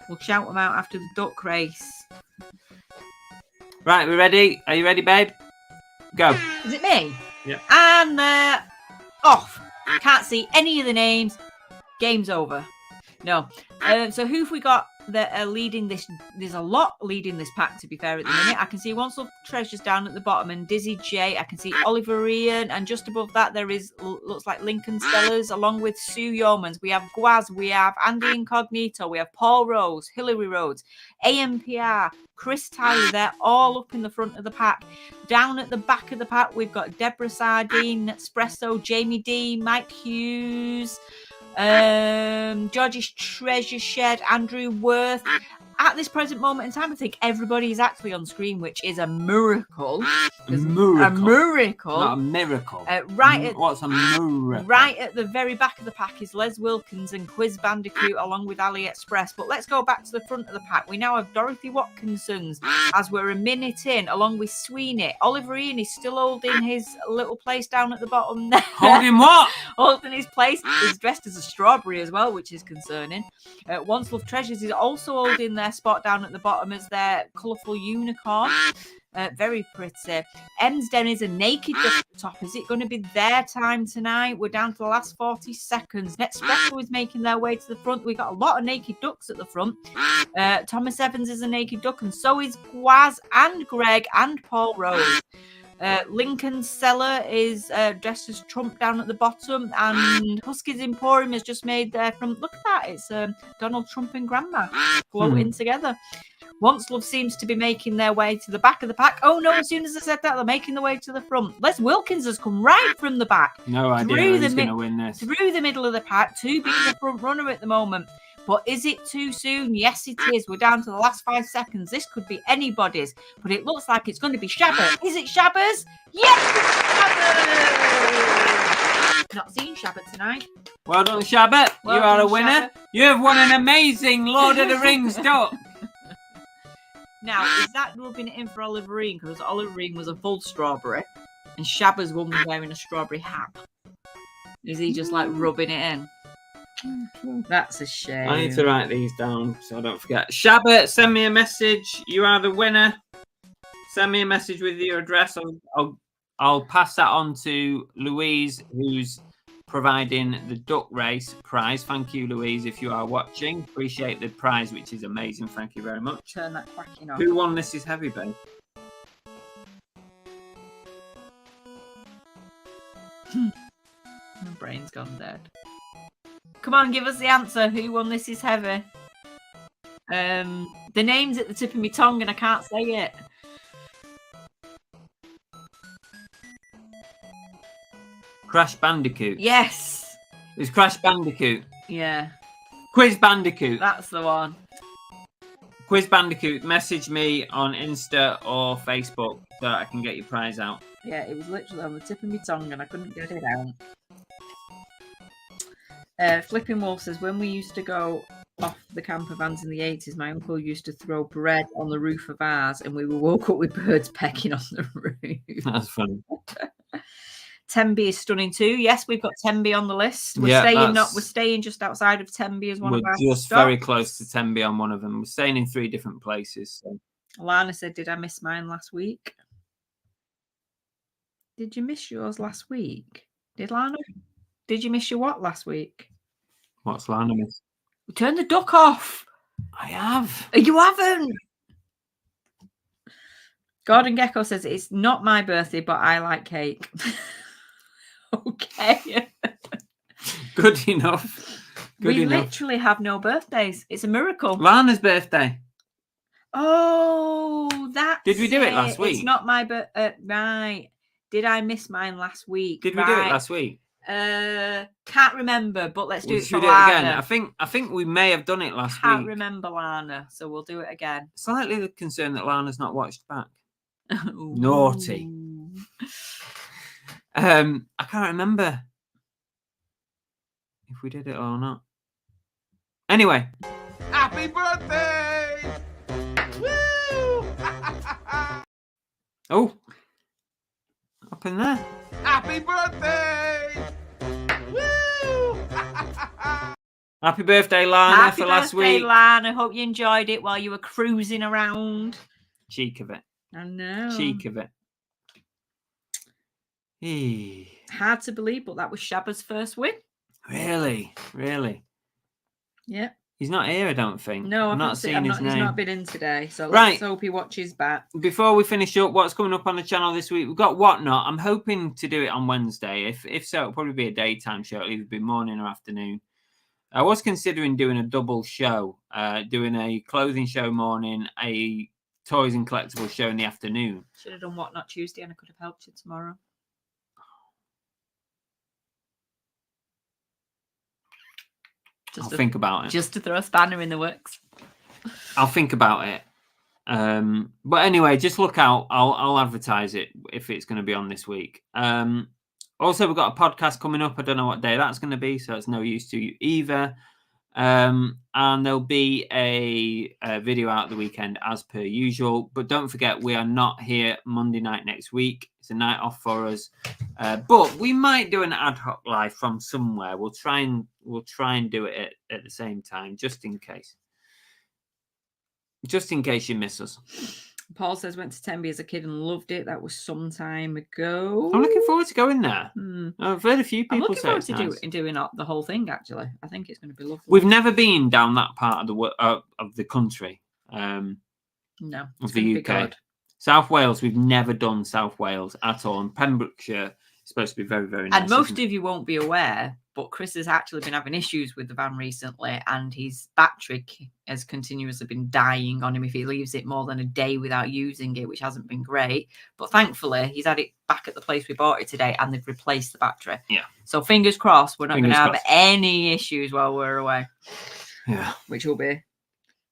Speaker 3: We'll shout them out after the duck race.
Speaker 1: Right, we ready? Are you ready, babe? Go.
Speaker 3: Is it me?
Speaker 1: Yeah.
Speaker 3: And off. Can't see any of the names. Game's over. No. So who have we got that are leading this? There's a lot leading this pack, to be fair, at the minute. I can see Once Love Treasures down at the bottom and Dizzy J. I can see Oliver Ian, and just above that there is, looks like Lincoln Stellars, along with Sue Yeomans. We have Guaz, we have Andy Incognito, we have Paul Rose, Hillary Rhodes, AMPR, Chris Tyler. They're all up in the front of the pack. Down at the back of the pack, we've got Deborah Sardine, Nespresso, Jamie D, Mike Hughes, George's Treasure Shed, Andrew Worth. At this present moment in time, I think everybody is actually on screen, which is a miracle.
Speaker 1: A miracle.
Speaker 3: Not
Speaker 1: a miracle.
Speaker 3: What's
Speaker 1: a miracle?
Speaker 3: Right at the very back of the pack is Les Wilkins and Quiz Bandicoot, along with AliExpress. But let's go back to the front of the pack. We now have Dorothy Watkinson's, as we're a minute in, along with Sweeney. Oliver Ian is still holding his little place down at the bottom there.
Speaker 1: Holding what?
Speaker 3: Holding his place. He's dressed as a strawberry as well, which is concerning. Once Love Treasures is also holding their spot down at the bottom as their colourful unicorn. Very pretty. M's Den is a naked duck at the top. Is it going to be their time tonight? We're down to the last 40 seconds. Nespresso is making their way to the front. We've got a lot of naked ducks at the front. Thomas Evans is a naked duck, and so is Guaz and Greg and Paul Rose. Lincoln Seller is dressed as Trump down at the bottom, and Husky's Emporium has just made their from. Look at that, it's Donald Trump and Grandma floating together. Once Love seems to be making their way to the back of the pack. Oh no, as soon as I said that, they're making their way to the front. Les Wilkins has come right from the back.
Speaker 1: No idea who's going to win this.
Speaker 3: Through the middle of the pack, to be the front runner at the moment. But is it too soon? Yes, it is. We're down to the last 5 seconds. This could be anybody's, but it looks like it's going to be Shabba. Is it Shabba's? Yes, it's Shabba! Not seeing Shabba tonight.
Speaker 1: Well done, Shabba.
Speaker 3: Well
Speaker 1: you are
Speaker 3: done,
Speaker 1: a winner.
Speaker 3: Shabba.
Speaker 1: You have won an amazing Lord of the Rings duck.
Speaker 3: Now, is that rubbing it in for Oliver Ian? Because Oliver Ian was a full strawberry. And Shabba's one was wearing a strawberry hat. Is he just like rubbing it in? That's a shame.
Speaker 1: I need to write these down so I don't forget. Shabba, send me a message. You are the winner. Send me a message with your address. I'll pass that on to Louise, who's providing the duck race prize. Thank you, Louise, if you are watching. Appreciate the prize, which is amazing. Thank you very much.
Speaker 3: Turn that quacking off.
Speaker 1: Who won This Is Heavy, babe?
Speaker 3: My brain's gone dead. Come on, give us the answer. Who won This Is Heavy? The name's at the tip of my tongue and I can't say it.
Speaker 1: Crash Bandicoot.
Speaker 3: Yes.
Speaker 1: It was Crash Bandicoot.
Speaker 3: Yeah,
Speaker 1: Quiz Bandicoot.
Speaker 3: that's the one.
Speaker 1: Quiz Bandicoot. Message me on Insta or Facebook so I can get your prize out.
Speaker 3: Yeah, it was literally on the tip of my tongue and I couldn't get it out. Flipping Wolf says, when we used to go off the camper vans in the 80s, my uncle used to throw bread on the roof of ours and we were woke up with birds pecking on the roof.
Speaker 1: That's funny.
Speaker 3: Tenby is stunning too. Yes, we've got Tenby on the list. We're
Speaker 1: Yeah,
Speaker 3: we're staying just outside of Tenby as one
Speaker 1: We're
Speaker 3: of our
Speaker 1: just
Speaker 3: stops.
Speaker 1: very close to Tenby on one of them. We're staying in 3 different places. So.
Speaker 3: Lana said, did I miss mine last week? Did you miss yours last week? Did Lana? Did you miss your what last week?
Speaker 1: What's Lana miss?
Speaker 3: Turn the duck off.
Speaker 1: I have.
Speaker 3: You haven't. Gordon Gecko says, it's not my birthday, but I like cake. Okay.
Speaker 1: Good enough. Good
Speaker 3: we
Speaker 1: enough.
Speaker 3: literally have no birthdays. It's a miracle.
Speaker 1: Lana's birthday.
Speaker 3: Oh, that.
Speaker 1: Did we do it last week?
Speaker 3: It's not my birthday. Right. Did I miss mine last week?
Speaker 1: Did we do it last week?
Speaker 3: Can't remember, but let's do it
Speaker 1: Should
Speaker 3: for
Speaker 1: we do it
Speaker 3: Lana.
Speaker 1: again? I think we may have done it last
Speaker 3: Can't
Speaker 1: week.
Speaker 3: remember Lana, so we'll do it again.
Speaker 1: Slightly concerned that Lana's not watched back. Naughty. I can't remember if we did it or not. Anyway.
Speaker 2: Happy birthday! Woo!
Speaker 1: Oh. Up in there.
Speaker 2: Happy birthday! Woo!
Speaker 1: Happy birthday, Lana,
Speaker 3: Happy
Speaker 1: for last
Speaker 3: birthday,
Speaker 1: week.
Speaker 3: Lana. Hope you enjoyed it while you were cruising around.
Speaker 1: Cheek of it.
Speaker 3: I know.
Speaker 1: Cheek of it.
Speaker 3: Hard to believe, but that was Shabba's first win.
Speaker 1: Really? Really?
Speaker 3: Yeah.
Speaker 1: He's not here, I don't think.
Speaker 3: No,
Speaker 1: I've not seen his name.
Speaker 3: He's not been in today, so
Speaker 1: Right.
Speaker 3: let's hope he watches back.
Speaker 1: Before we finish up, what's coming up on the channel this week? We've got Whatnot. I'm hoping to do it on Wednesday. If so, it'll probably be a daytime show. It'll either be morning or afternoon. I was considering doing a double show, doing a clothing show morning, a toys and collectibles show in the afternoon.
Speaker 3: Should have done Whatnot Tuesday and I could have helped you tomorrow.
Speaker 1: I'll think about it.
Speaker 3: Just to throw a spanner in the works.
Speaker 1: I'll think about it. But anyway, just look out. I'll advertise it if it's going to be on this week. Also, we've got a podcast coming up. I don't know what day that's going to be, so it's no use to you either. And there'll be a video out the weekend as per usual. But don't forget, we are not here Monday night next week. It's a night off for us. But we might do an ad hoc live from somewhere. We'll try and do it at the same time, just in case. Just in case you miss us.
Speaker 3: Paul says went to Tenby as a kid and loved it. That was some time ago.
Speaker 1: I'm looking forward to going there. I've heard a few
Speaker 3: I'm
Speaker 1: people
Speaker 3: looking
Speaker 1: say
Speaker 3: forward
Speaker 1: it's
Speaker 3: to
Speaker 1: nice.
Speaker 3: doing the whole thing. Actually, I think it's going to be lovely.
Speaker 1: We've never been down that part of the country.
Speaker 3: No,
Speaker 1: Of
Speaker 3: it's
Speaker 1: the
Speaker 3: gonna be
Speaker 1: UK.
Speaker 3: good.
Speaker 1: South Wales, we've never done South Wales at all. And Pembrokeshire is supposed to be very, very nice.
Speaker 3: And most
Speaker 1: isn't it?
Speaker 3: of you won't be aware, but Chris has actually been having issues with the van recently, and his battery has continuously been dying on him if he leaves it more than a day without using it, which hasn't been great. But thankfully, he's had it back at the place we bought it today, and they've replaced the battery.
Speaker 1: Yeah.
Speaker 3: So fingers crossed, we're not going to
Speaker 1: Fingers
Speaker 3: have
Speaker 1: crossed.
Speaker 3: any issues while we're away.
Speaker 1: Yeah.
Speaker 3: Which will be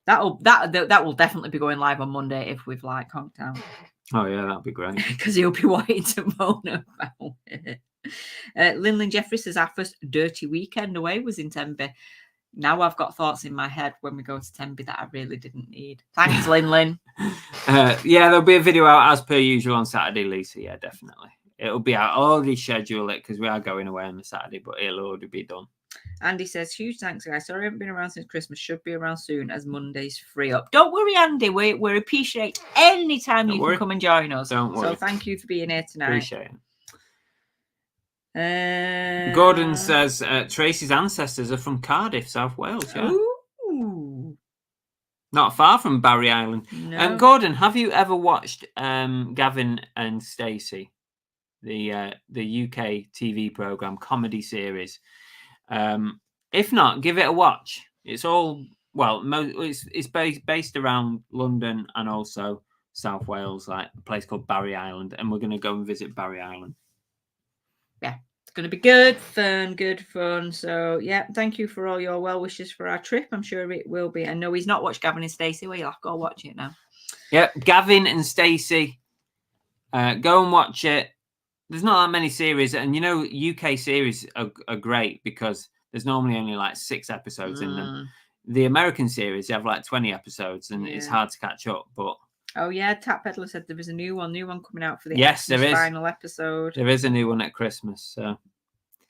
Speaker 3: that will definitely be going live on Monday if we've like conked out.
Speaker 1: Oh yeah, that'd be great.
Speaker 3: Because he'll be wanting to moan about it. Linlin Jeffrey says our first dirty weekend away was in Tenby. Now I've got thoughts in my head when we go to Tenby that I really didn't need. Thanks, Linlin.
Speaker 1: Yeah, there'll be a video out as per usual on Saturday, Lisa. Yeah, definitely. It'll be out. I'll already schedule it because we are going away on the Saturday, but it'll already be done.
Speaker 3: Andy says, huge thanks, guys. Sorry I haven't been around since Christmas. Should be around soon as Mondays free up. Don't worry, Andy. We appreciate any time you can come and join us.
Speaker 1: Don't worry.
Speaker 3: So thank you for being here tonight.
Speaker 1: Appreciate it. Gordon says Tracy's ancestors are from Cardiff, South Wales. Yeah.
Speaker 3: Ooh.
Speaker 1: Not far from Barry Island.
Speaker 3: No.
Speaker 1: Gordon, have you ever watched Gavin and Stacey, the UK TV program comedy series? If not, give it a watch. It's all it's based around London and also South Wales, like a place called Barry Island, and we're going to go and visit Barry Island.
Speaker 3: Yeah, it's going to be good fun. So yeah, thank you for all your well wishes for our trip. I'm sure it will be. I know he's not watched Gavin and Stacey. Well, you'll have to go watch it now.
Speaker 1: Yeah, Gavin and Stacey, go and watch it. There's not that many series, and UK series are great because there's normally only like 6 episodes in them. The American series, they have like 20 episodes, and it's hard to catch up. But
Speaker 3: oh yeah, Tap Peddler said there was a new one coming out for the
Speaker 1: there is
Speaker 3: final episode.
Speaker 1: There is a new one at Christmas, so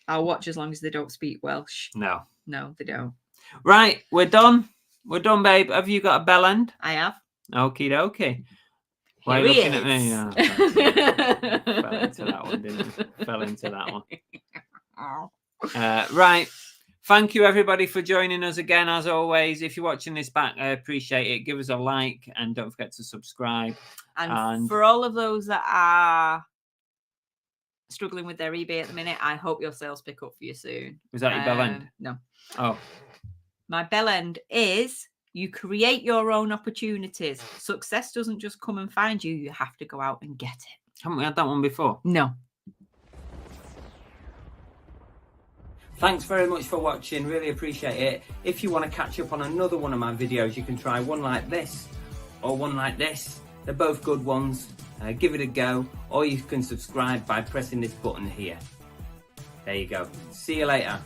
Speaker 3: I'll watch as long as they don't speak Welsh.
Speaker 1: No,
Speaker 3: they don't.
Speaker 1: Right, we're done, babe. Have you got a bell end?
Speaker 3: I have.
Speaker 1: Okie dokie. Why are you looking at me? No, fell into that one, didn't you? Fell into that one. Right. Thank you, everybody, for joining us again. As always, if you're watching this back, I appreciate it. Give us a like and don't forget to subscribe.
Speaker 3: And for all of those that are struggling with their eBay at the minute, I hope your sales pick up for you soon.
Speaker 1: Was that your bell end?
Speaker 3: No.
Speaker 1: Oh.
Speaker 3: My bell end is you create your own opportunities. Success doesn't just come and find you. You have to go out and get it.
Speaker 1: Haven't we had that one before?
Speaker 3: No.
Speaker 1: Thanks very much for watching. Really appreciate it. If you want to catch up on another one of my videos, you can try one like this or one like this. They're both good ones. Give it a go. Or you can subscribe by pressing this button here. There you go. See you later.